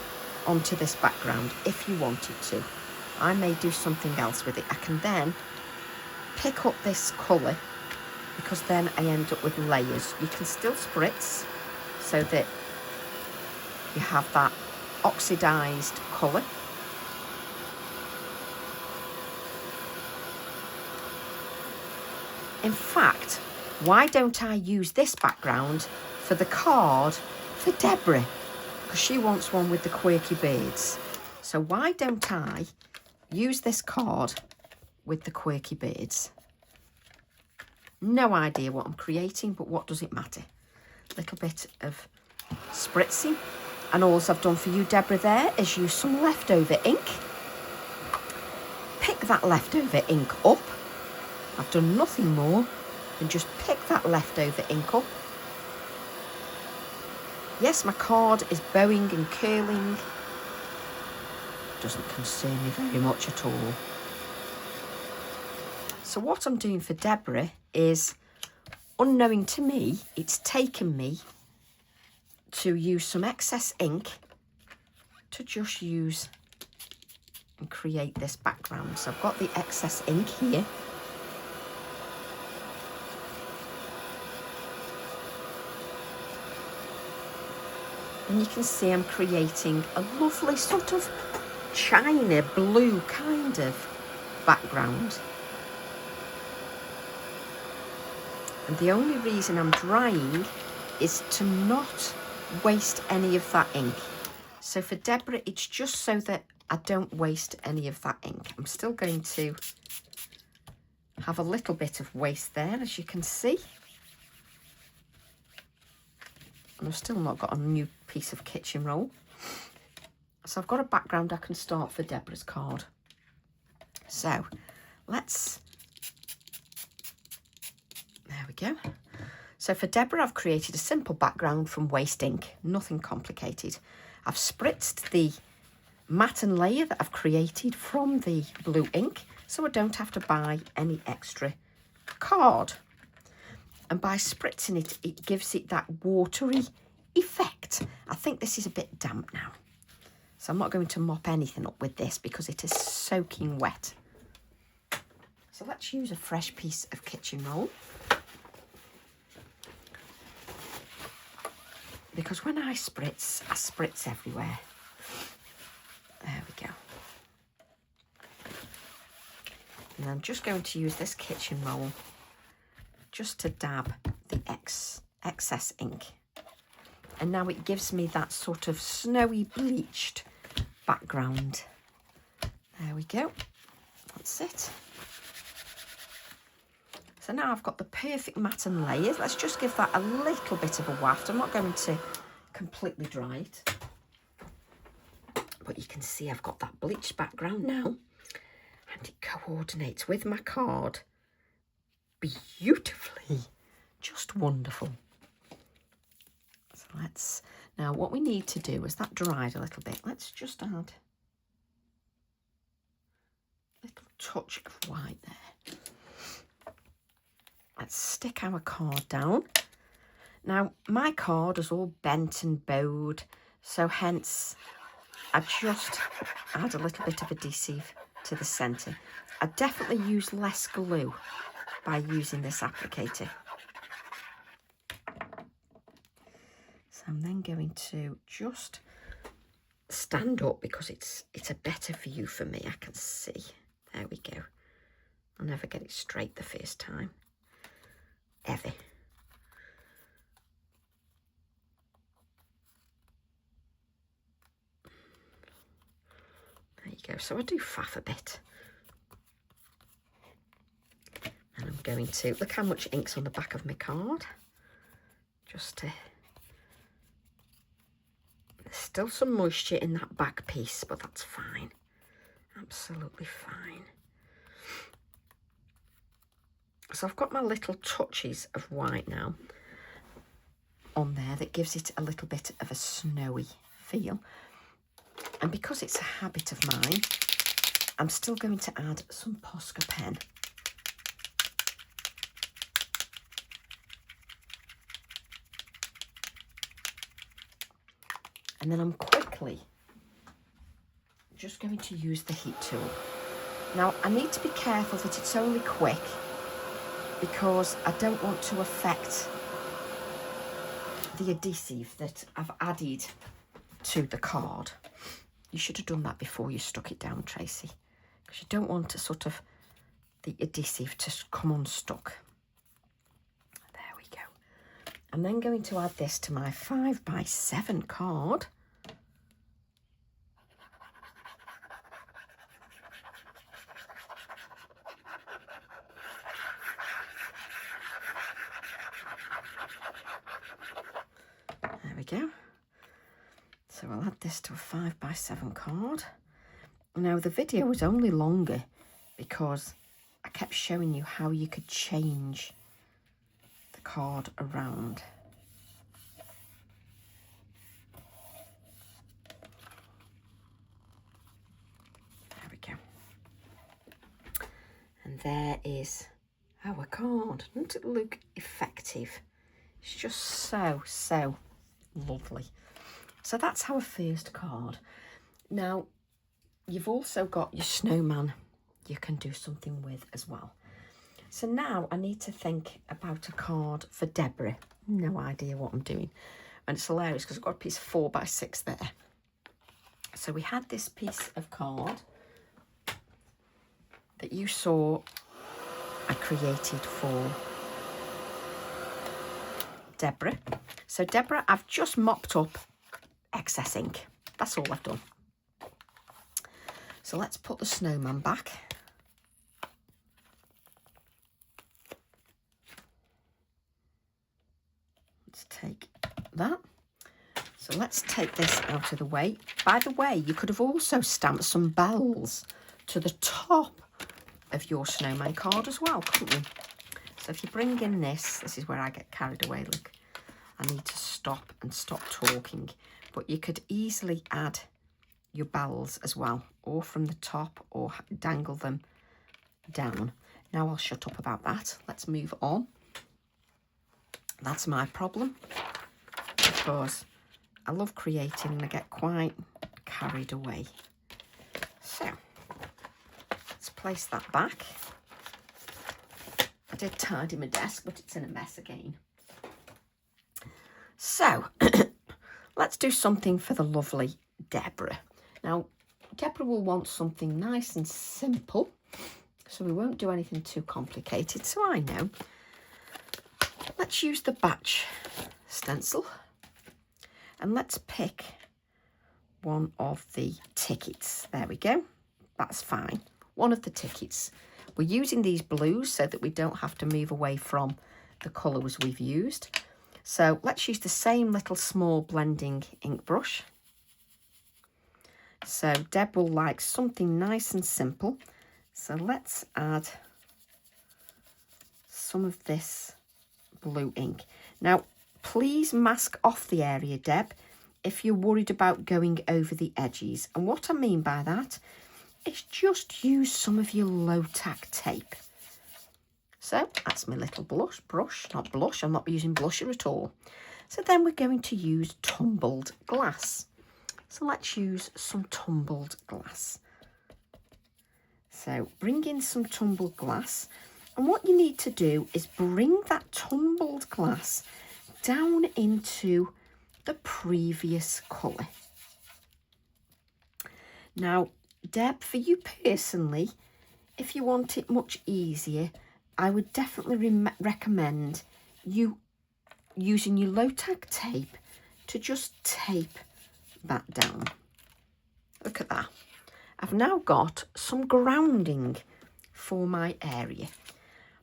onto this background if you wanted to. I may do something else with it. I can then pick up this colour, because then I end up with layers. You can still spritz so that you have that oxidised colour. In fact, why don't I use this background for the card for Deborah? Because she wants one with the quirky birds. So why don't I use this card with the quirky birds? No idea what I'm creating, but what does it matter? A little bit of spritzing. And all I've done for you, Deborah, there is use some leftover ink. Pick that leftover ink up. I've done nothing more than just pick that leftover ink up. Yes, my card is bowing and curling. Doesn't concern me very much at all. So what I'm doing for Deborah is, unknowing to me, it's taken me to use some excess ink to just use and create this background. So I've got the excess ink here. And you can see I'm creating a lovely sort of china blue kind of background. And the only reason I'm drying is to not waste any of that ink. So for Deborah, it's just so that I don't waste any of that ink. I'm still going to have a little bit of waste there, as you can see. And I've still not got a new piece of kitchen roll. So I've got a background I can start for Deborah's card. So let's, there we go. So for Deborah, I've created a simple background from waste ink, nothing complicated. I've spritzed the matte and layer that I've created from the blue ink, so I don't have to buy any extra card. And by spritzing it, it gives it that watery effect. I think this is a bit damp now, so I'm not going to mop anything up with this because it is soaking wet. So let's use a fresh piece of kitchen roll. Because when I spritz everywhere. There we go. And I'm just going to use this kitchen roll just to dab the excess ink. And now it gives me that sort of snowy bleached background. There we go. That's it. So now I've got the perfect matte and layers. Let's just give that a little bit of a waft. I'm not going to completely dry it. But you can see I've got that bleached background now. And it coordinates with my card beautifully. Just wonderful. So let's, now what we need to do is that dried a little bit. Let's just add a little touch of white there. Let's stick our card down. Now my card is all bent and bowed, so hence I just add a little bit of adhesive to the centre. I definitely use less glue by using this applicator. So I'm then going to just stand up because it's a better view for me. I can see. There we go. I'll never get it straight the first time. Ever. There you go. So I do faff a bit. And I'm going to, look how much ink's on the back of my card. Just to, there's still some moisture in that back piece, but that's fine. Absolutely fine. So I've got my little touches of white now on there that gives it a little bit of a snowy feel. And because it's a habit of mine, I'm still going to add some Posca pen. And then I'm quickly just going to use the heat tool. Now, I need to be careful that it's only quick because I don't want to affect the adhesive that I've added to the card. You should have done that before you stuck it down, Tracy, because you don't want to sort of the adhesive to come unstuck. There we go. I'm then going to add this to my 5x7 card. There we go. So I'll add this to a 5x7 card. Now the video was only longer because I kept showing you how you could change the card around. There we go. And there is our card. Doesn't it look effective? It's just so lovely. So that's our first card. Now, you've also got your snowman you can do something with as well. So now I need to think about a card for Deborah. No idea what I'm doing. And it's hilarious because I've got a piece of 4x6 there. So we had this piece of card that you saw I created for Deborah. So Deborah, I've just mopped up excess ink. That's all I've done. So let's put the snowman back. let's take this out of the way. By the way, you could have also stamped some bells to the top of your snowman card as well, couldn't you? So if you bring in this is where I get carried away. Look, I need to stop talking. But you could easily add your bells as well, or from the top, or dangle them down. Now I'll shut up about that. Let's move on. That's my problem, because I love creating and I get quite carried away. So let's place that back. I did tidy my desk, but it's in a mess again. So let's do something for the lovely Deborah. Now, Deborah will want something nice and simple, so we won't do anything too complicated. So I know. Let's use the batch stencil, and let's pick one of the tickets. There we go. That's fine. One of the tickets. We're using these blues so that we don't have to move away from the colours we've used. So let's use the same little small blending ink brush. So Deb will like something nice and simple. So let's add some of this blue ink. Now, please mask off the area, Deb, if you're worried about going over the edges. And what I mean by that is just use some of your low-tack tape. So that's my little brush, not blush. I'm not using blusher at all. So then we're going to use tumbled glass. So let's use some tumbled glass. So bring in some tumbled glass. And what you need to do is bring that tumbled glass down into the previous colour. Now, Deb, for you personally, if you want it much easier, I would definitely recommend you using your low-tack tape to just tape that down. Look at that. I've now got some grounding for my area.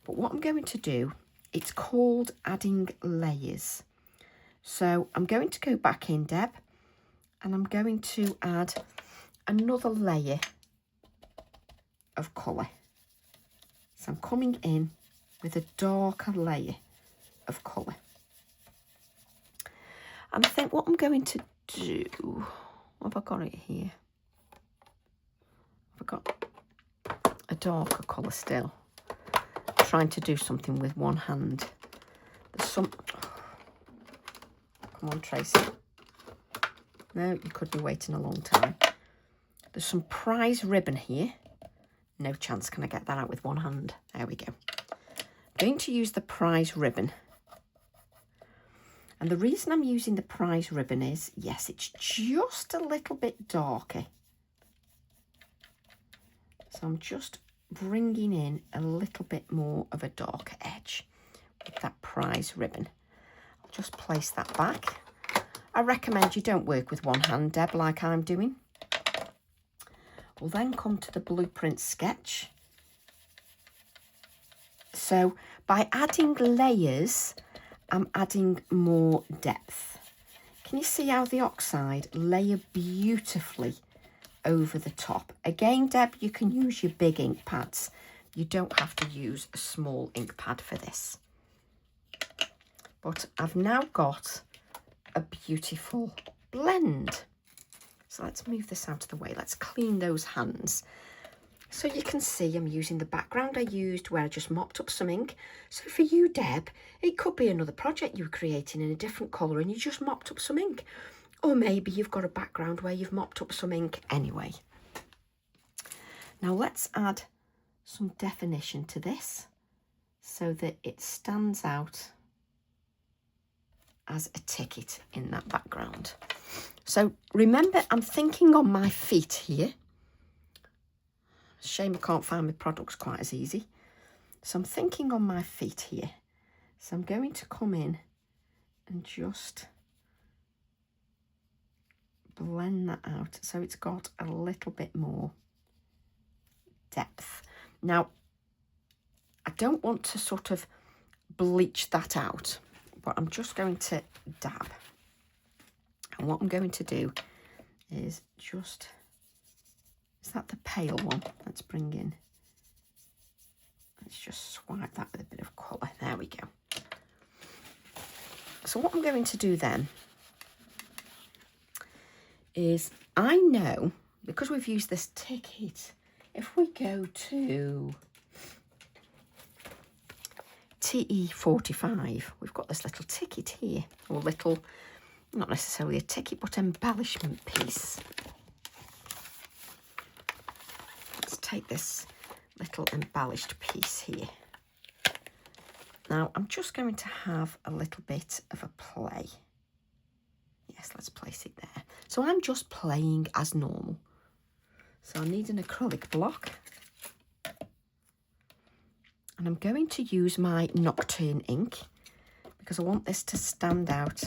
But what I'm going to do, it's called adding layers. So I'm going to go back in, Deb, and I'm going to add another layer of colour. So I'm coming in with a darker layer of colour. And I think what I'm going to do, have I got it here? I've got a darker colour still. I'm trying to do something with one hand. There's some, come on Tracy. No, you could be waiting a long time. There's some prize ribbon here. No chance can I get that out with one hand. There we go. I'm going to use the prize ribbon. And the reason I'm using the prize ribbon is, yes, it's just a little bit darker. So I'm just bringing in a little bit more of a darker edge with that prize ribbon. I'll just place that back. I recommend you don't work with one hand, Deb, like I'm doing. We'll then come to the blueprint sketch. So by adding layers, I'm adding more depth. Can you see how the oxide layer beautifully over the top? Again, Deb, you can use your big ink pads. You don't have to use a small ink pad for this. But I've now got a beautiful blend. So let's move this out of the way. Let's clean those hands. So you can see I'm using the background I used where I just mopped up some ink. So for you, Deb, it could be another project you were creating in a different colour and you just mopped up some ink. Or maybe you've got a background where you've mopped up some ink anyway. Now let's add some definition to this so that it stands out as a ticket in that background. So remember, I'm thinking on my feet here. Shame I can't find my products quite as easy. So I'm thinking on my feet here. So I'm going to come in and just blend that out so it's got a little bit more depth. Now, I don't want to sort of bleach that out, but I'm just going to dab And what I'm going to do is just, is that the pale one? Let's bring in, let's just swipe that with a bit of colour. There we go. So what I'm going to do then is, I know, because we've used this ticket, if we go to TE45, we've got this little ticket here, or little, not necessarily a ticket, but embellishment piece. Let's take this little embellished piece here. Now, I'm just going to have a little bit of a play. Yes, let's place it there. So I'm just playing as normal. So I need an acrylic block. And I'm going to use my Nocturne ink because I want this to stand out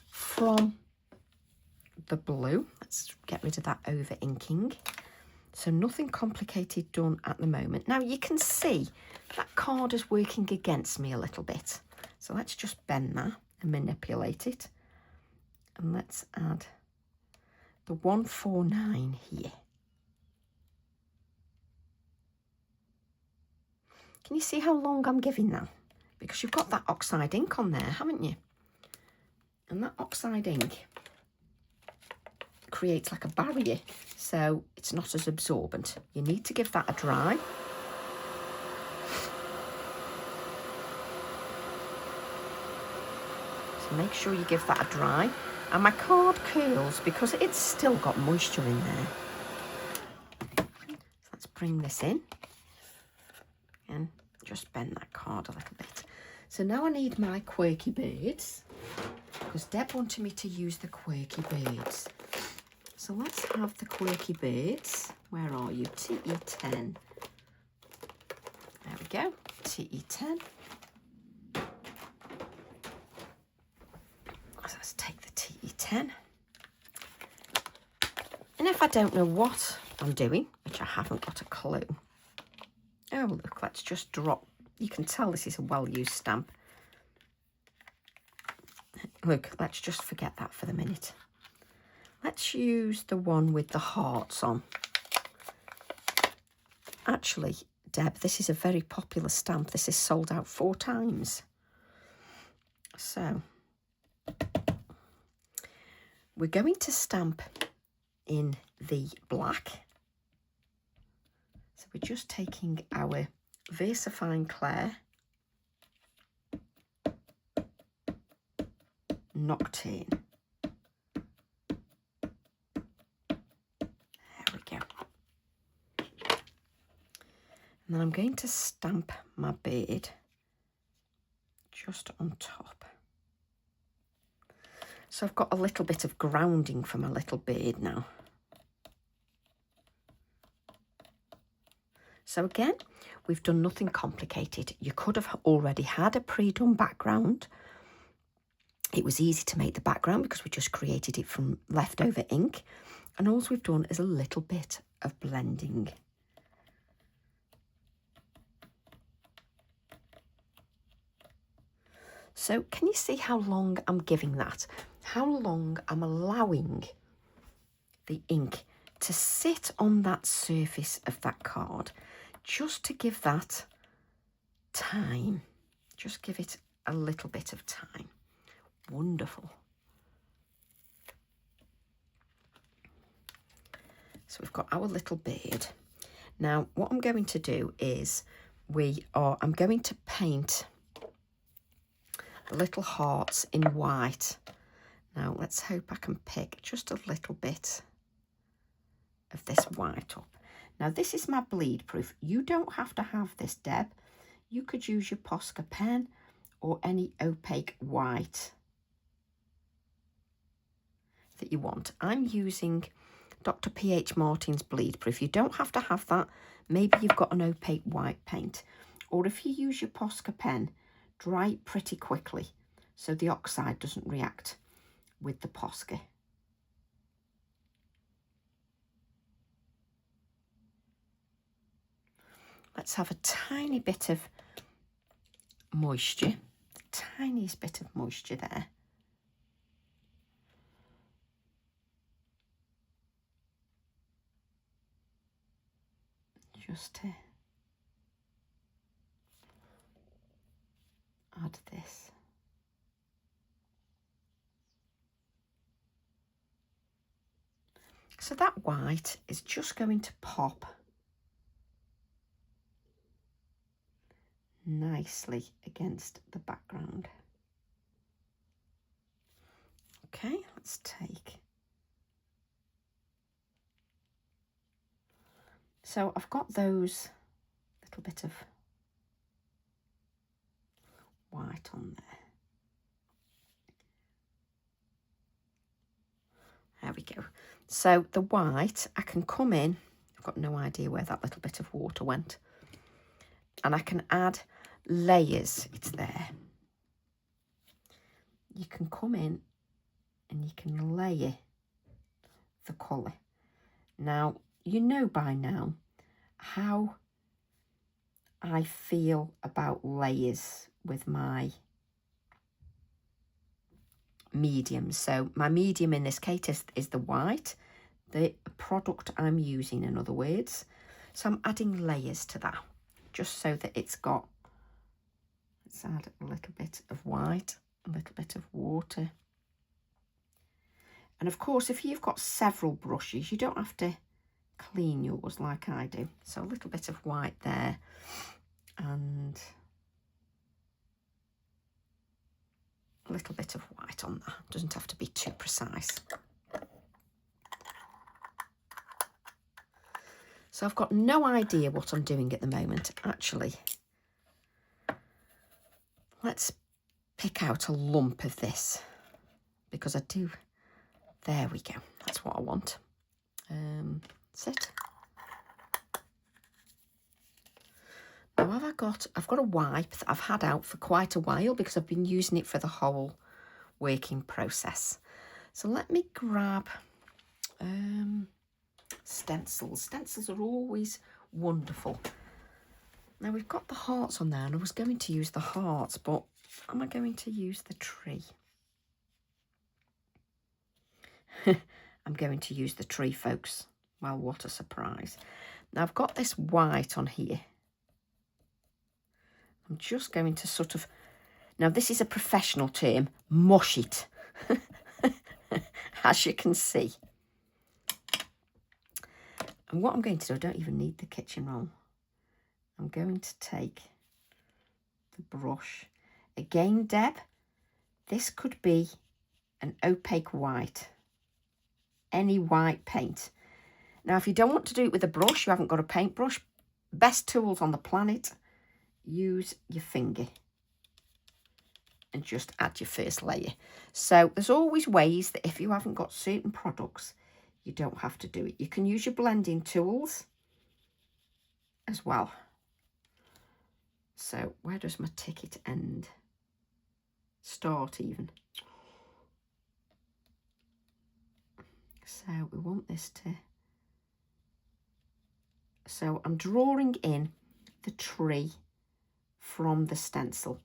from the blue. Let's get rid of that over inking. So nothing complicated done at the moment. Now you can see that card is working against me a little bit. So let's just bend that and manipulate it. And let's add the 149 here. Can you see how long I'm giving that? Because you've got that oxide ink on there, haven't you? And that oxide ink creates like a barrier, so it's not as absorbent. You need to give that a dry. So make sure you give that a dry. And my card curls because it's still got moisture in there. So let's bring this in and just bend that card a little bit. So now I need my quirky birds, because Deb wanted me to use the quirky birds. So let's have the quirky birds. Where are you? TE10. There we go. TE10. So let's take the TE10. And if I don't know what I'm doing, which I haven't got a clue. Oh, look, let's just drop. You can tell this is a well-used stamp. Look, let's just forget that for the minute. Let's use the one with the hearts on. Actually, Deb, this is a very popular stamp. This is sold out 4 times. So, we're going to stamp in the black. So we're just taking our VersaFine Clair Nocturne. There we go. And then I'm going to stamp my bird just on top. So I've got a little bit of grounding for my little bird now. So again, we've done nothing complicated. You could have already had a pre-done background. It was easy to make the background because we just created it from leftover ink. And all we've done is a little bit of blending. So can you see how long I'm giving that? How long I'm allowing the ink to sit on that surface of that card, just to give that time. Just give it a little bit of time. Wonderful. So we've got our little bird. Now what I'm going to do is I'm going to paint little hearts in white. Now let's hope I can pick just a little bit of this white up. Now this is my bleed proof. You don't have to have this, Deb. You could use your Posca pen or any opaque white that you want. I'm using Dr. P.H. Martin's bleed proof. You don't have to have that. Maybe you've got an opaque white paint, or if you use your Posca pen, dry it pretty quickly so the oxide doesn't react with the Posca. Let's have a tiny bit of moisture, the tiniest bit of moisture there. just to add this. So that white is just going to pop nicely against the background. Okay, let's take. So I've got those little bit of white on there. There we go. So the white, I can come in, I've got no idea where that little bit of water went, and I can add layers. It's there. You can come in and you can layer the colour. Now, you know by now how I feel about layers with my medium. So my medium in this case is the white, the product I'm using, in other words. So I'm adding layers to that, just so that it's got, let's add a little bit of white, a little bit of water. And of course, if you've got several brushes, you don't have to clean yours like I do. So a little bit of white there, and a little bit of white on that. Doesn't have to be too precise. So I've got no idea what I'm doing at the moment. Actually, let's pick out a lump of this, because I do. There we go. That's what I want. That's it. Now I've got a wipe that I've had out for quite a while because I've been using it for the whole working process. So let me grab stencils. Stencils are always wonderful. Now we've got the hearts on there, and I was going to use the hearts, but am I going to use the tree? I'm going to use the tree, folks. Well, what a surprise. Now I've got this white on here. I'm just going to sort of, now this is a professional term, mush it, as you can see. And what I'm going to do, I don't even need the kitchen roll. I'm going to take the brush. Again, Deb, this could be an opaque white, any white paint. Now, if you don't want to do it with a brush, you haven't got a paintbrush, best tools on the planet, use your finger and just add your first layer. So there's always ways that if you haven't got certain products, you don't have to do it. You can use your blending tools as well. So where does my ticket end? Start even. So we want this to, so I'm drawing in the tree from the stencil,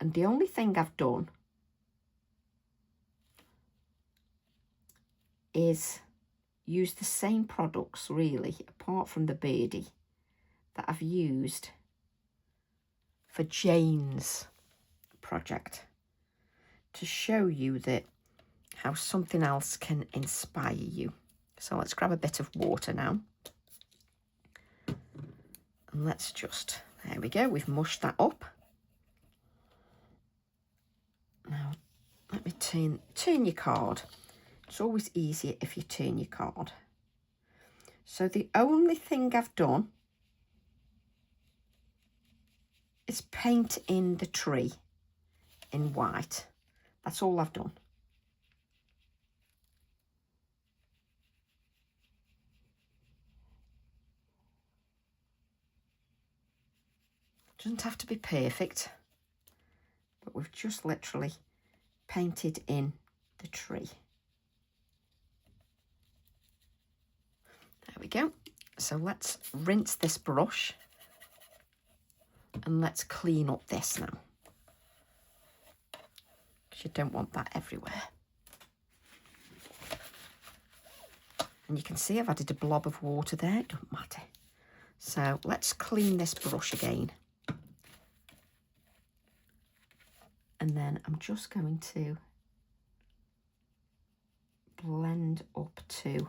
and the only thing I've done is use the same products, really, apart from the birdie, that I've used for Jane's project, to show you that how something else can inspire you. So let's grab a bit of water now, and let's just, there we go, we've mushed that up. Now let me turn your card. It's always easier if you turn your card. So the only thing I've done is paint in the tree in white. That's all I've done. Doesn't have to be perfect, but we've just literally painted in the tree. There we go. So let's rinse this brush and let's clean up this now, because you don't want that everywhere. And you can see I've added a blob of water there, it doesn't matter. So let's clean this brush again. And then I'm just going to blend up to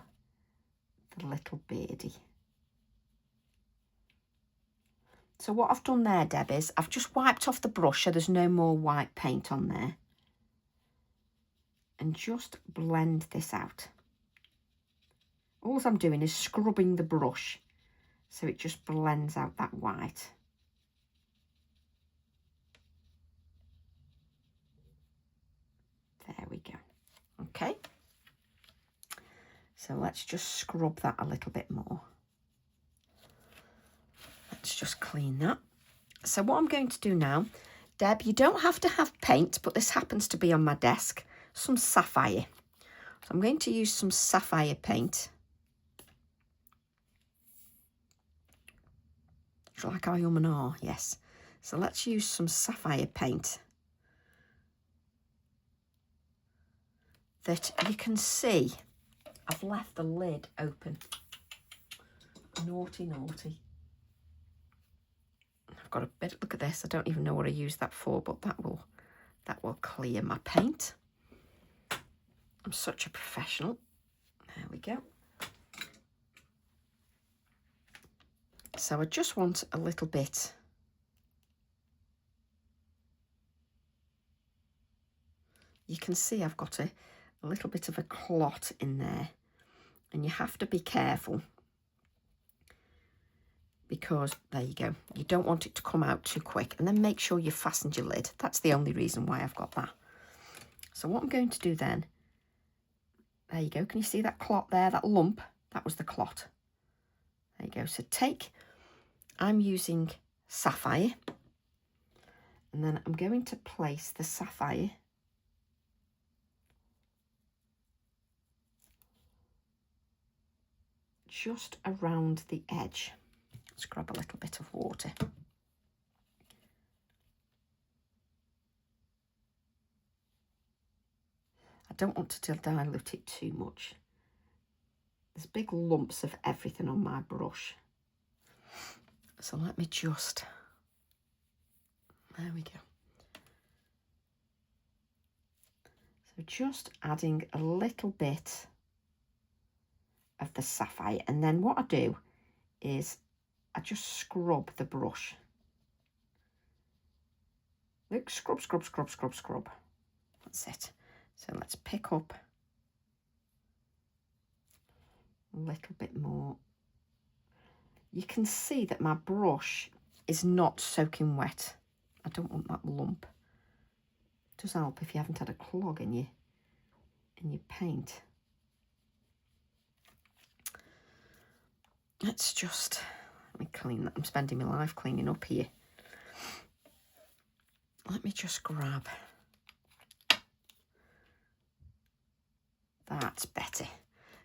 the little beardy. So what I've done there, Deb, is I've just wiped off the brush so there's no more white paint on there. And just blend this out. All I'm doing is scrubbing the brush so it just blends out that white. There we go. Okay. So let's just scrub that a little bit more. Let's just clean that. So what I'm going to do now, Deb, you don't have to have paint, but this happens to be on my desk, some sapphire. So I'm going to use some sapphire paint. Do you like I and ah? Yes. So let's use some sapphire paint that you can see. I've left the lid open. Naughty, naughty. I've got a bit, look at this. I don't even know what I used that for, but that will clear my paint. I'm such a professional. There we go. So I just want a little bit. You can see I've got a little bit of a clot in there, and you have to be careful because there you go. You don't want it to come out too quick, and then make sure you fastened your lid. That's the only reason why I've got that. So what I'm going to do then, there you go. Can you see that clot there, that lump? That was the clot. There you go. So I'm using sapphire, and then I'm going to place the sapphire just around the edge. Let's grab a little bit of water. I don't want to dilute it too much. There's big lumps of everything on my brush. So let me just, there we go. So just adding a little bit of the sapphire, and then what I do is I just scrub the brush. Look, scrub, scrub, scrub, scrub, scrub. That's it. So let's pick up a little bit more. You can see that my brush is not soaking wet. I don't want that lump. It does help if you haven't had a clog in your paint. Let's just, let me clean that. I'm spending my life cleaning up here. Let me just grab. That's better.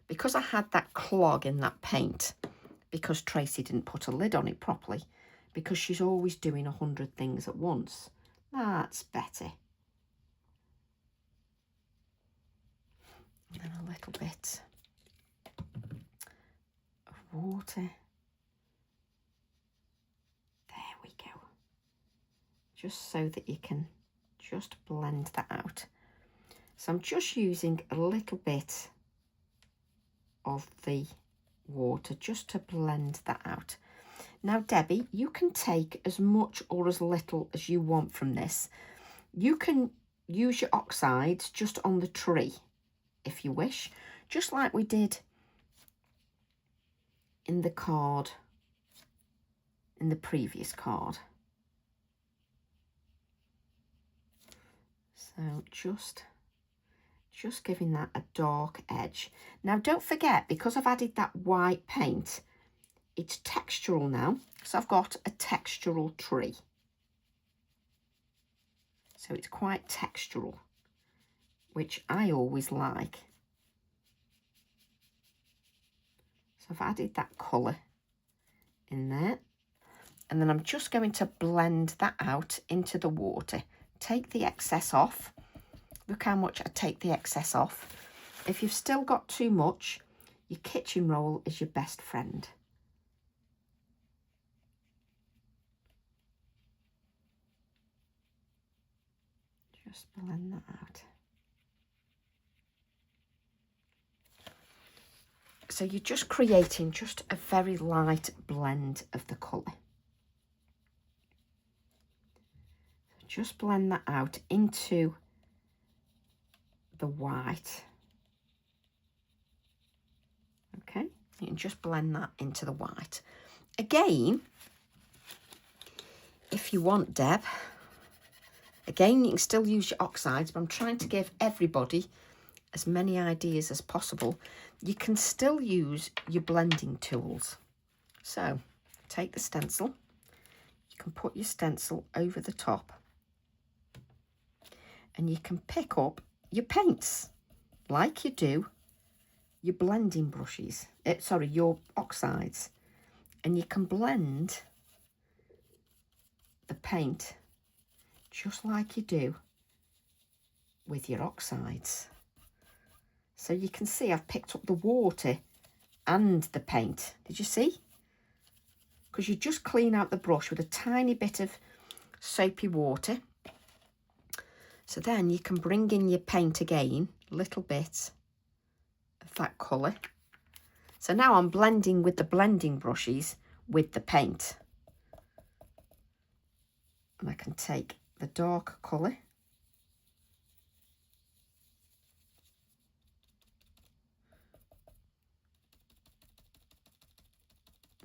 Because I had that clog in that paint, because Tracy didn't put a lid on it properly, because she's always doing 100 things at once. That's better. And then a little bit of water. There we go. Just so that you can just blend that out. So I'm just using a little bit of the water just to blend that out. Now, Debbie, you can take as much or as little as you want from this. You can use your oxides just on the tree if you wish, just like we did in the card, in the previous card. So just giving that a dark edge. Now, don't forget, because I've added that white paint, it's textural now. So I've got a textural tree. So it's quite textural, which I always like. So I've added that colour in there. And then I'm just going to blend that out into the water. Take the excess off. Look how much I take the excess off. If you've still got too much, your kitchen roll is your best friend. Just blend that out. So you're just creating just a very light blend of the colour. Just blend that out into the white. Okay, you can just blend that into the white. Again, if you want, Deb, again, you can still use your oxides, but I'm trying to give everybody as many ideas as possible. You can still use your blending tools. So take the stencil, you can put your stencil over the top, and you can pick up your paints like you do your blending brushes, your oxides, and you can blend the paint just like you do with your oxides. So you can see I've picked up the water and the paint. Did you see? Because you just clean out the brush with a tiny bit of soapy water. So then you can bring in your paint again, a little bit of that colour. So now I'm blending with the blending brushes with the paint. And I can take the darker colour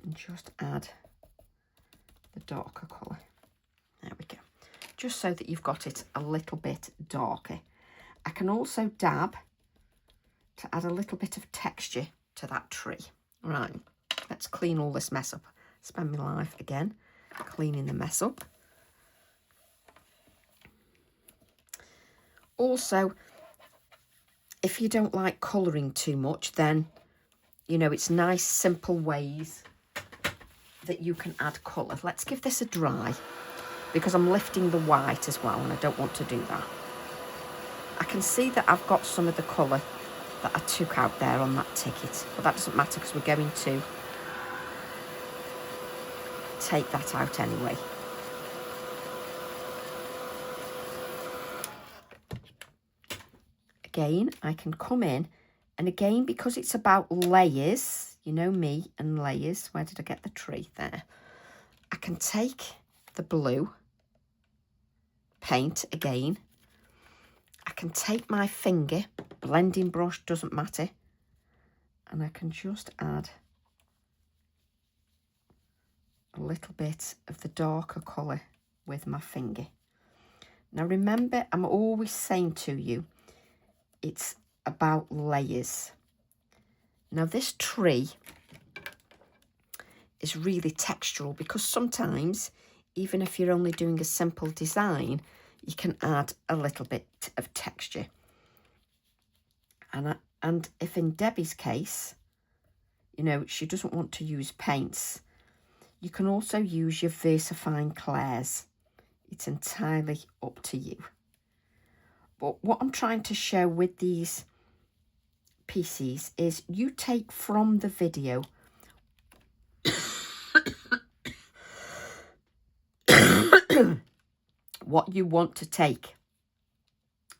and just add the darker colour. There we go. Just so that you've got it a little bit darker. I can also dab to add a little bit of texture to that tree. Right, let's clean all this mess up. Spend my life again cleaning the mess up. Also, if you don't like colouring too much, then, you know, it's nice, simple ways that you can add colour. Let's give this a dry, because I'm lifting the white as well, and I don't want to do that. I can see that I've got some of the colour that I took out there on that ticket, but that doesn't matter because we're going to take that out anyway. Again, I can come in, and again, because it's about layers, you know me and layers. Where did I get the tree? There. I can take the blue paint again. I can take my finger, blending brush, doesn't matter, and I can just add a little bit of the darker colour with my finger. Now remember, I'm always saying to you, it's about layers. Now this tree is really textural, because sometimes, even if you're only doing a simple design, you can add a little bit of texture. And if in Debbie's case, you know, she doesn't want to use paints, you can also use your VersaFine clairs. It's entirely up to you. But what I'm trying to show with these pieces is you take from the video what you want to take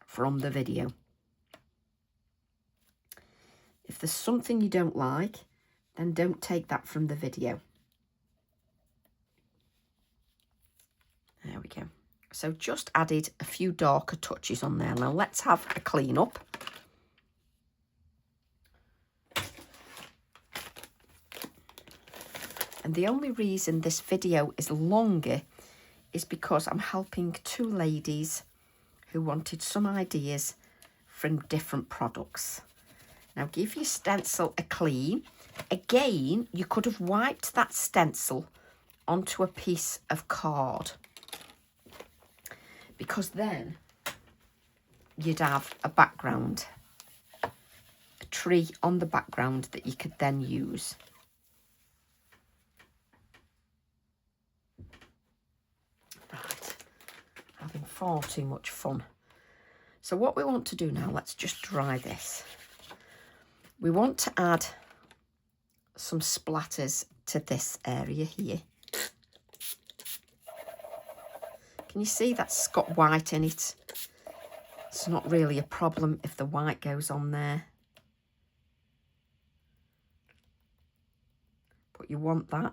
from the video. If there's something you don't like, then don't take that from the video. There we go. So just added a few darker touches on there. Now let's have a clean up. And the only reason this video is longer is because I'm helping two ladies who wanted some ideas from different products. Now give your stencil a clean. Again, you could have wiped that stencil onto a piece of card, because then you'd have a background, a tree on the background that you could then use. Right, having far too much fun. So what we want to do now, let's just dry this. We want to add some splatters to this area here. Can you see that's got white in it? It's not really a problem if the white goes on there. But you want that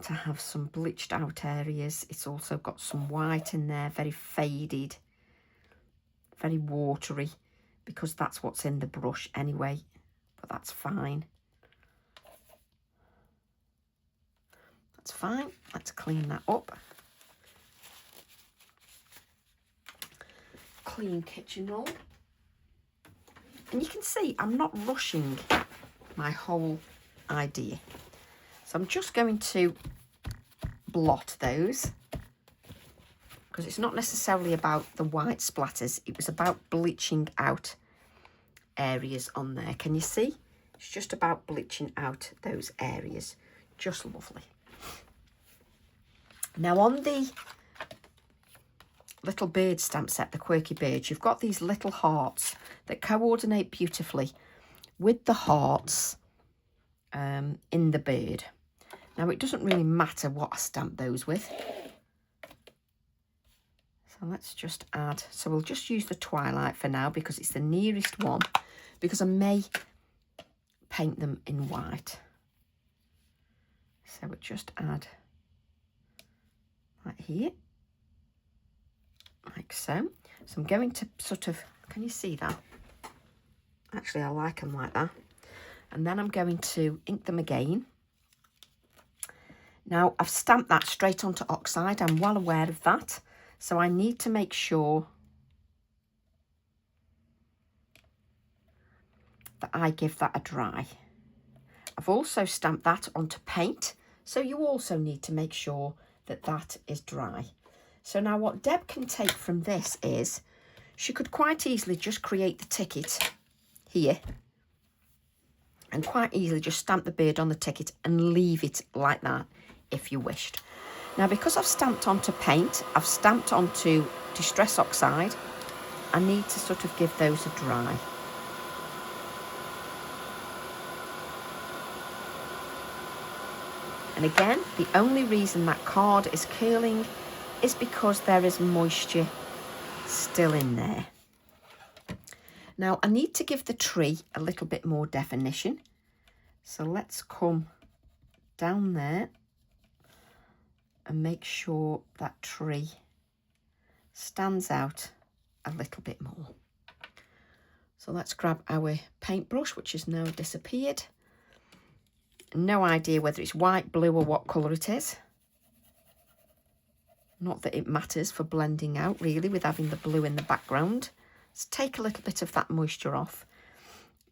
to have some bleached out areas. It's also got some white in there, very faded, very watery, because that's what's in the brush anyway, but that's fine. That's fine. Let's clean that up. Clean kitchen roll. And you can see I'm not rushing my whole idea. So I'm just going to blot those, because it's not necessarily about the white splatters. It was about bleaching out areas on there. Can you see? It's just about bleaching out those areas. Just lovely. Now on the little bird stamp set, the quirky birds, you've got these little hearts that coordinate beautifully with the hearts in the bird. Now it doesn't really matter what I stamp those with. So let's just add, so we'll just use the twilight for now because it's the nearest one, because I may paint them in white. So we'll just add right here, like so. So I'm going to sort of, can you see that? Actually, I like them like that. And then I'm going to ink them again. Now, I've stamped that straight onto oxide. I'm well aware of that. So I need to make sure that I give that a dry. I've also stamped that onto paint. So you also need to make sure that that is dry. So now what Deb can take from this is, she could quite easily just create the ticket here and quite easily just stamp the bird on the ticket and leave it like that if you wished. Now, because I've stamped onto paint, I've stamped onto Distress Oxide, I need to sort of give those a dry. And again, the only reason that card is curling is because there is moisture still in there. Now, I need to give the tree a little bit more definition. So let's come down there and make sure that tree stands out a little bit more. So let's grab our paintbrush, which has now disappeared. No idea whether it's white, blue, or what colour it is. Not that it matters for blending out, really, with having the blue in the background. Let's take a little bit of that moisture off.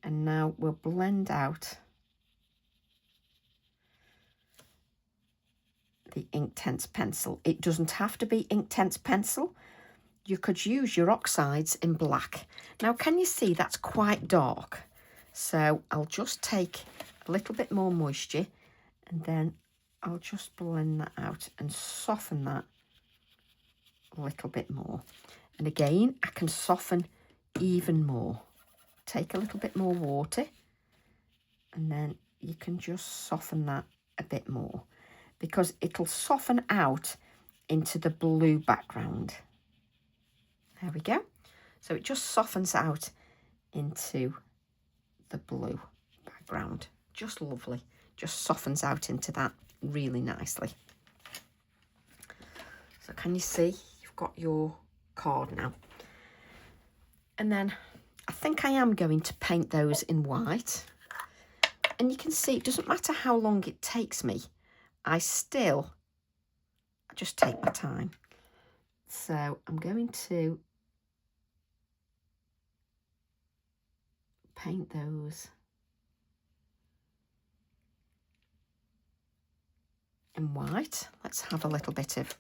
And now we'll blend out the Inktense pencil. It doesn't have to be Inktense pencil. You could use your oxides in black. Now, can you see that's quite dark? So I'll just take a little bit more moisture and then I'll just blend that out and soften that a little bit more. And again, I can soften even more. Take a little bit more water and then you can just soften that a bit more, because it'll soften out into the blue background. There we go. So it just softens out into the blue background. Just lovely. Just softens out into that really nicely. So can you see? You've got your card now. And then I think I am going to paint those in white. And you can see it doesn't matter how long it takes me. I just take my time. So I'm going to paint those in white. Let's have a little bit of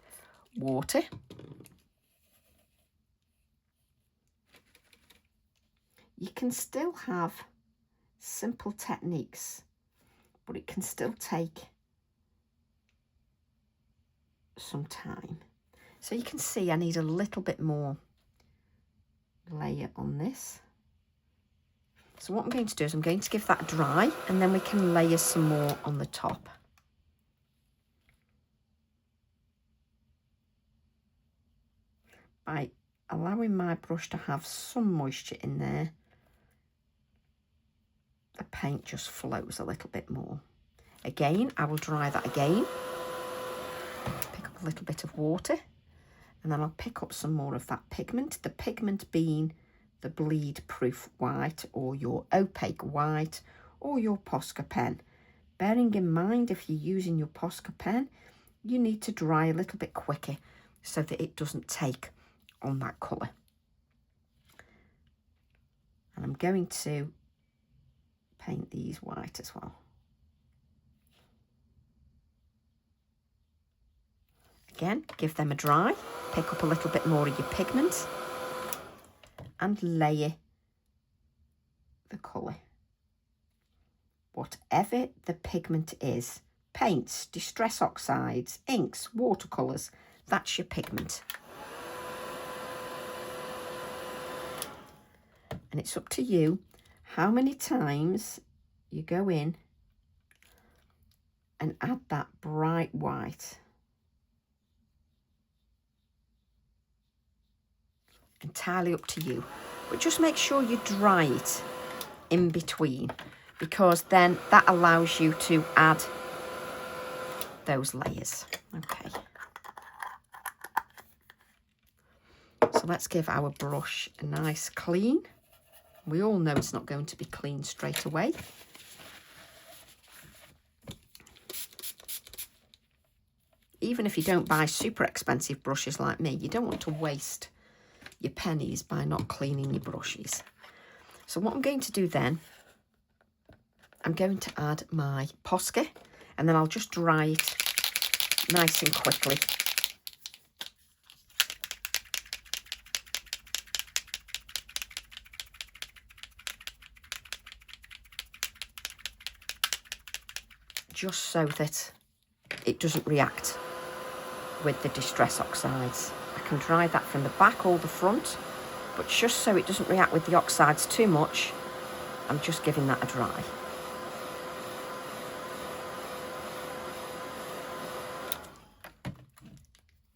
water. You can still have simple techniques, but it can still take some time. So you can see I need a little bit more layer on this. So what I'm going to do is I'm going to give that a dry and then we can layer some more on the top. By allowing my brush to have some moisture in there, the paint just flows a little bit more. Again, I will dry that again, pick up a little bit of water, and then I'll pick up some more of that pigment, the pigment being the bleed proof white or your opaque white or your Posca pen. Bearing in mind, if you're using your Posca pen, you need to dry a little bit quicker so that it doesn't take on that colour. And I'm going to paint these white as well. Again, give them a dry, pick up a little bit more of your pigment and layer the colour. Whatever the pigment is, paints, distress oxides, inks, watercolours, that's your pigment. And it's up to you how many times you go in and add that bright white. Entirely up to you, but just make sure you dry it in between, because then that allows you to add those layers. Okay, so let's give our brush a nice clean. We all know it's not going to be clean straight away. Even if you don't buy super expensive brushes like me, you don't want to waste your pennies by not cleaning your brushes. So what I'm going to do then, I'm going to add my Posca, and then I'll just dry it nice and quickly. Just so that it doesn't react with the distress oxides. I can dry that from the back or the front, but just so it doesn't react with the oxides too much, I'm just giving that a dry.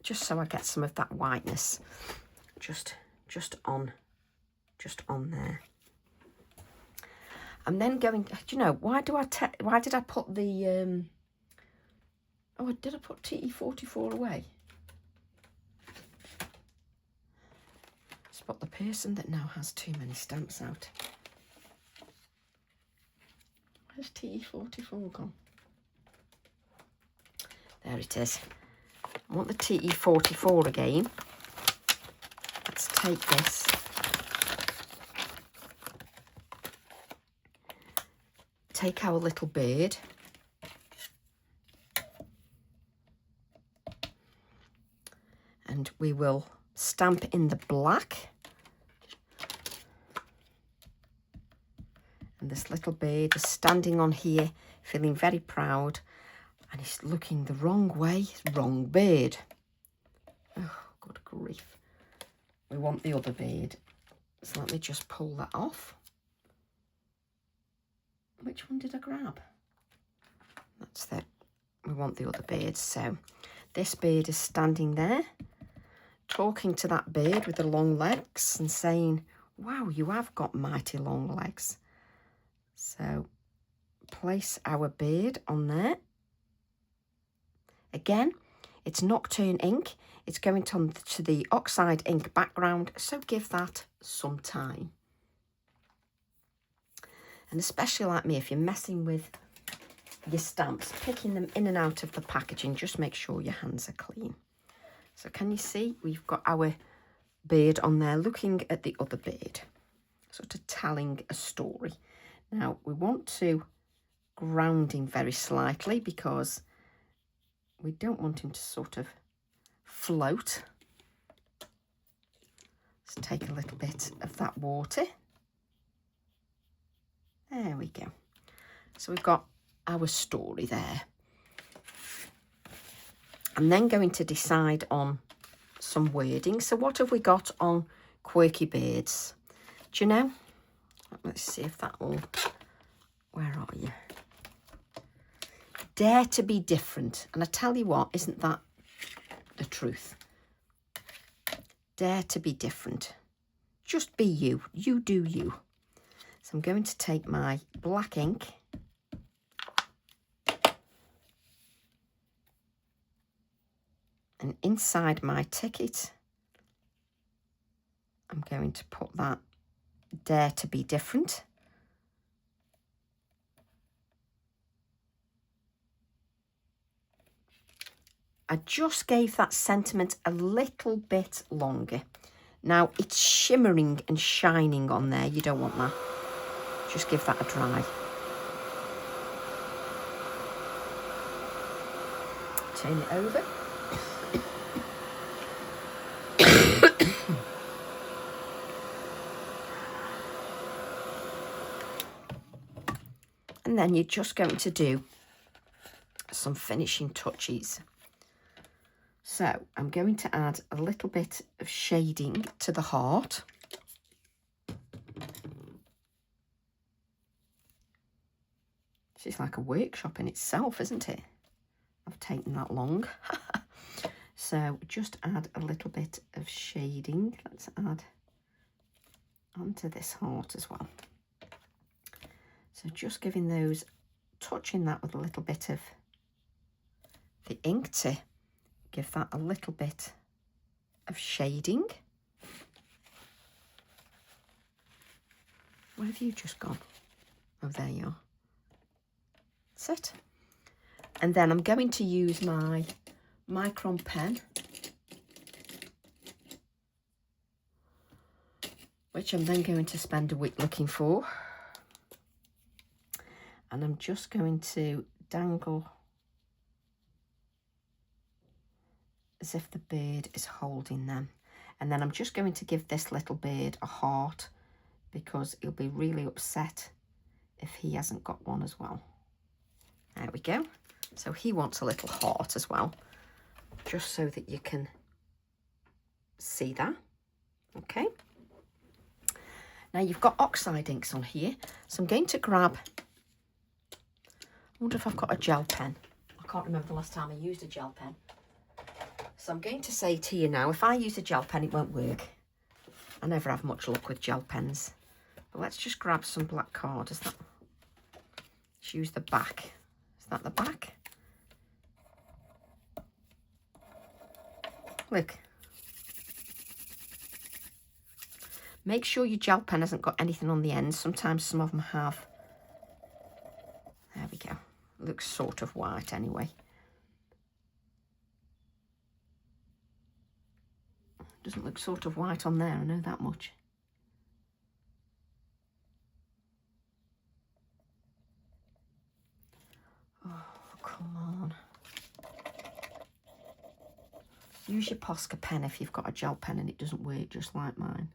Just so I get some of that whiteness just on there. I'm then going, do you know, why did I put the oh, did I put TE44 away? Spot the person that now has too many stamps out. Where's TE44 gone? There it is. I want the TE44 again. Let's take this. Take our little bird. And we will stamp in the black. And this little bird is standing on here, feeling very proud. And he's looking the wrong way. Wrong bird. Oh, good grief. We want the other bird. So let me just pull that off. Which one did I grab? That's it. We want the other bird. So this bird is standing there, talking to that bird with the long legs and saying, wow, you have got mighty long legs. So place our bird on there. Again, it's Nocturne ink. It's going to the oxide ink background, so give that some time. And especially like me, if you're messing with your stamps, picking them in and out of the packaging, just make sure your hands are clean. So can you see we've got our bird on there looking at the other bird, sort of telling a story. Now we want to ground him very slightly because we don't want him to sort of float. Let's take a little bit of that water. There we go. So we've got our story there. I'm then going to decide on some wording. So what have we got on Quirky Birds? Do you know? Let's see if that will... Where are you? Dare to be different. And I tell you what, isn't that the truth? Dare to be different. Just be you. You do you. So I'm going to take my black ink and inside my ticket, I'm going to put that dare to be different. I just gave that sentiment a little bit longer. Now it's shimmering and shining on there. You don't want that. Just give that a dry. Turn it over. And then you're just going to do some finishing touches. So I'm going to add a little bit of shading to the heart. This is like a workshop in itself, isn't it? I've taken that long. So just add a little bit of shading. Let's add onto this heart as well. So just giving those, touching that with a little bit of the ink to give that a little bit of shading. Where have you just gone? Oh, there you are. That's it. And then I'm going to use my micron pen, which I'm then going to spend a week looking for. And I'm just going to dangle as if the bird is holding them. And then I'm just going to give this little bird a heart, because he'll be really upset if he hasn't got one as well. There we go. So he wants a little heart as well, just so that you can see that. Okay. Now you've got oxide inks on here. So I'm going to grab, I wonder if I've got a gel pen. I can't remember the last time I used a gel pen. So I'm going to say to you now, if I use a gel pen, it won't work. I never have much luck with gel pens. But let's just grab some black card. Is that? Let's use the back. Is that the back? Look. Make sure your gel pen hasn't got anything on the end. Sometimes some of them have. There we go. Looks sort of white anyway. Doesn't look sort of white on there, I know that much. Oh, come on. Use your Posca pen if you've got a gel pen and it doesn't work, just like mine.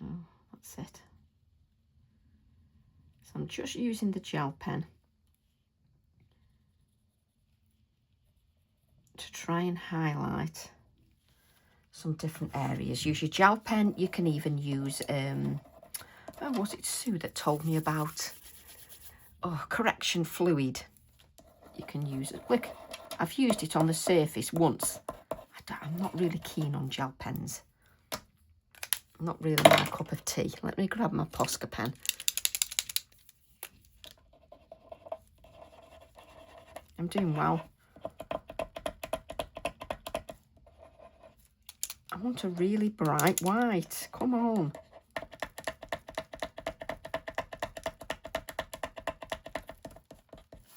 Oh, that's it. So I'm just using the gel pen to try and highlight some different areas. Use your gel pen. You can even use, oh, was it Sue that told me about, oh, correction fluid. You can use it. Look, I've used it on the surface once. I'm not really keen on gel pens. Not really my cup of tea. Let me grab my Posca pen. I'm doing well. I want a really bright white. Come on.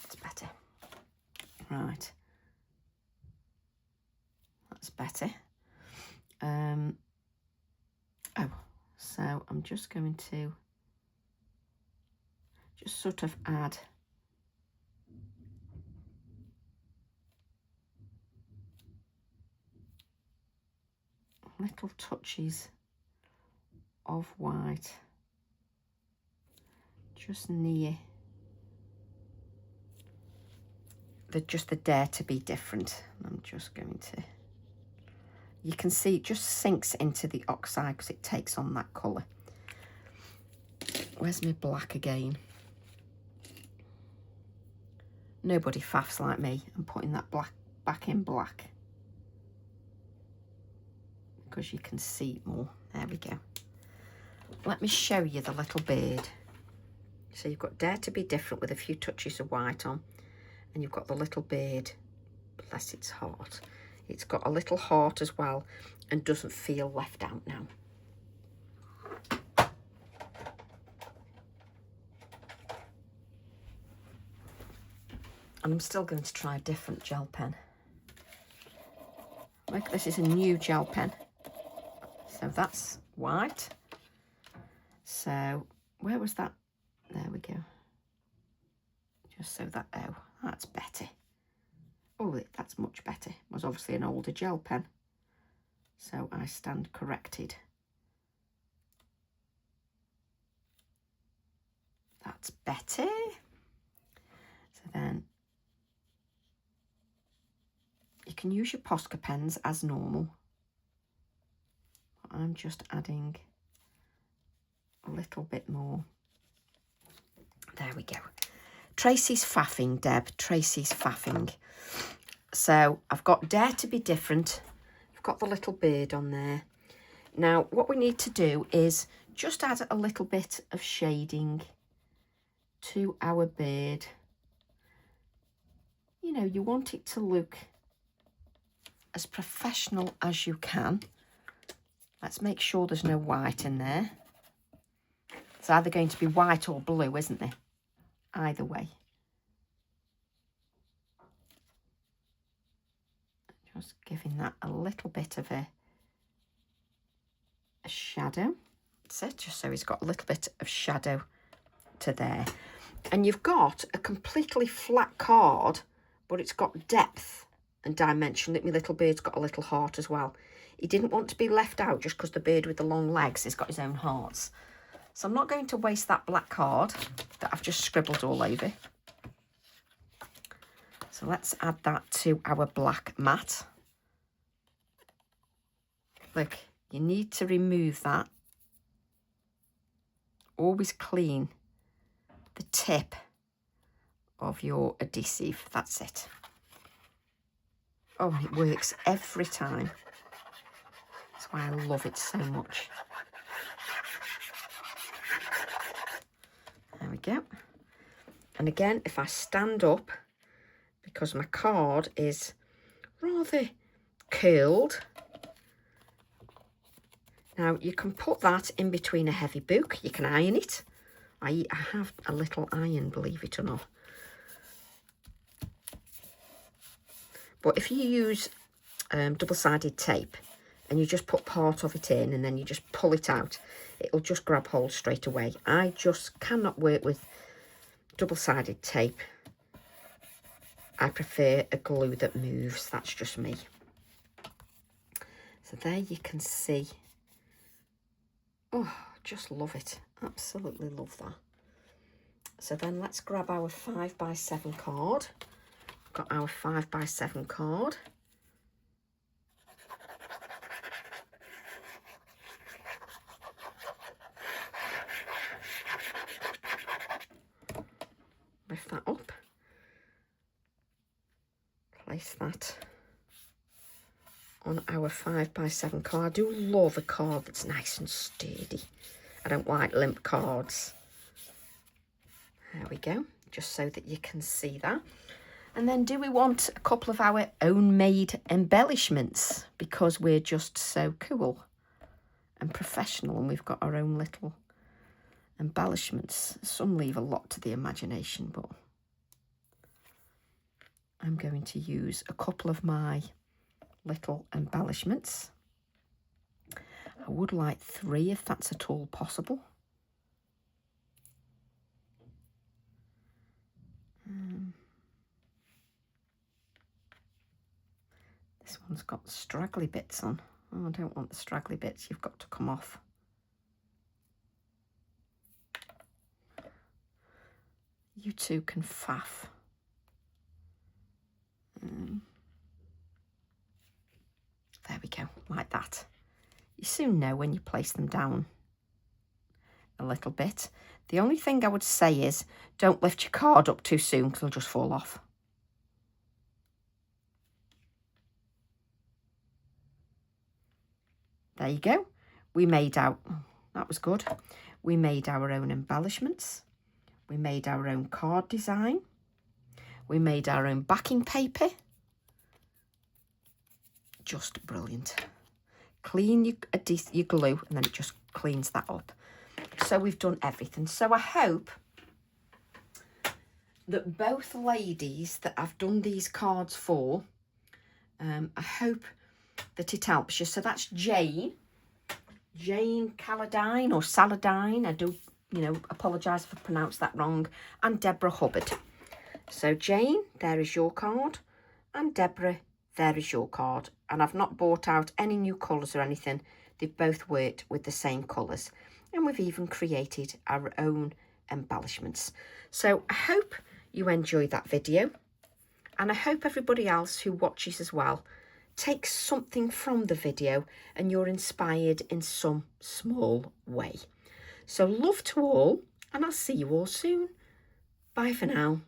That's better. Right. That's better. Oh, so I'm just going to just sort of add little touches of white just near the dare to be different. I'm just going to, you can see it just sinks into the oxide because it takes on that colour. Where's my black again? Nobody faffs like me. I'm putting that black back in black because you can see it more. There we go. Let me show you the little bird. So you've got Dare to Be Different with a few touches of white on, and you've got the little bird, bless its heart. It's got a little heart as well and doesn't feel left out now. And I'm still going to try a different gel pen. Look, this is a new gel pen. So that's white. So where was that? There we go. Just so that, oh, that's better. Oh, that's much better. It was obviously an older gel pen. So I stand corrected. That's better. So then you can use your Posca pens as normal. I'm just adding a little bit more. There we go. Tracy's faffing, Deb. Tracy's faffing. So I've got Dare to Be Different. I've got the little bird on there. Now, what we need to do is just add a little bit of shading to our bird. You know, you want it to look as professional as you can. Let's make sure there's no white in there. It's either going to be white or blue, isn't it? Either way. Just giving that a little bit of a shadow. That's it, just so it's got a little bit of shadow to there. And you've got a completely flat card, but it's got depth and dimension. Look, my little bird's got a little heart as well. He didn't want to be left out just because the bird with the long legs has got his own hearts. So I'm not going to waste that black card that I've just scribbled all over. So let's add that to our black mat. Look, you need to remove that. Always clean the tip of your adhesive. That's it. Oh, it works every time. That's why I love it so much. There we go. And again, if I stand up, because my card is rather curled, now you can put that in between a heavy book. You can iron it. I have a little iron, believe it or not. But if you use double-sided tape and you just put part of it in and then you just pull it out, it'll just grab hold straight away. I just cannot work with double-sided tape. I prefer a glue that moves. That's just me. So there you can see. Oh, just love it. Absolutely love that. So then let's grab our 5x7 card. Got our 5x7 card. Lift that up. Place that on our 5x7 card. I do love a card that's nice and sturdy. I don't like limp cards. There we go, just so that you can see that. And then do we want a couple of our own made embellishments because we're just so cool and professional and we've got our own little embellishments. Some leave a lot to the imagination, but I'm going to use a couple of my little embellishments. I would like 3 if that's at all possible. This one's got straggly bits on. Oh, I don't want the straggly bits. You've got to come off. You two can faff. There we go, like that. You soon know when you place them down a little bit. The only thing I would say is don't lift your card up too soon because it'll just fall off. there you go. We made out, that was good. We made our own embellishments. We made our own card design. We made our own backing paper. Just brilliant. Clean your glue and then it just cleans that up. So we've done everything. So I hope that both ladies that I've done these cards for, I hope that it helps you. So that's Jane Caladine or Saladine. I do, apologise if I pronounced that wrong. And Deborah Hubbard. So Jane, there is your card. And Deborah, there is your card. And I've not bought out any new colours or anything. They've both worked with the same colours. And we've even created our own embellishments. So I hope you enjoyed that video. And I hope everybody else who watches as well takes something from the video and you're inspired in some small way. So love to all, and I'll see you all soon. Bye for now.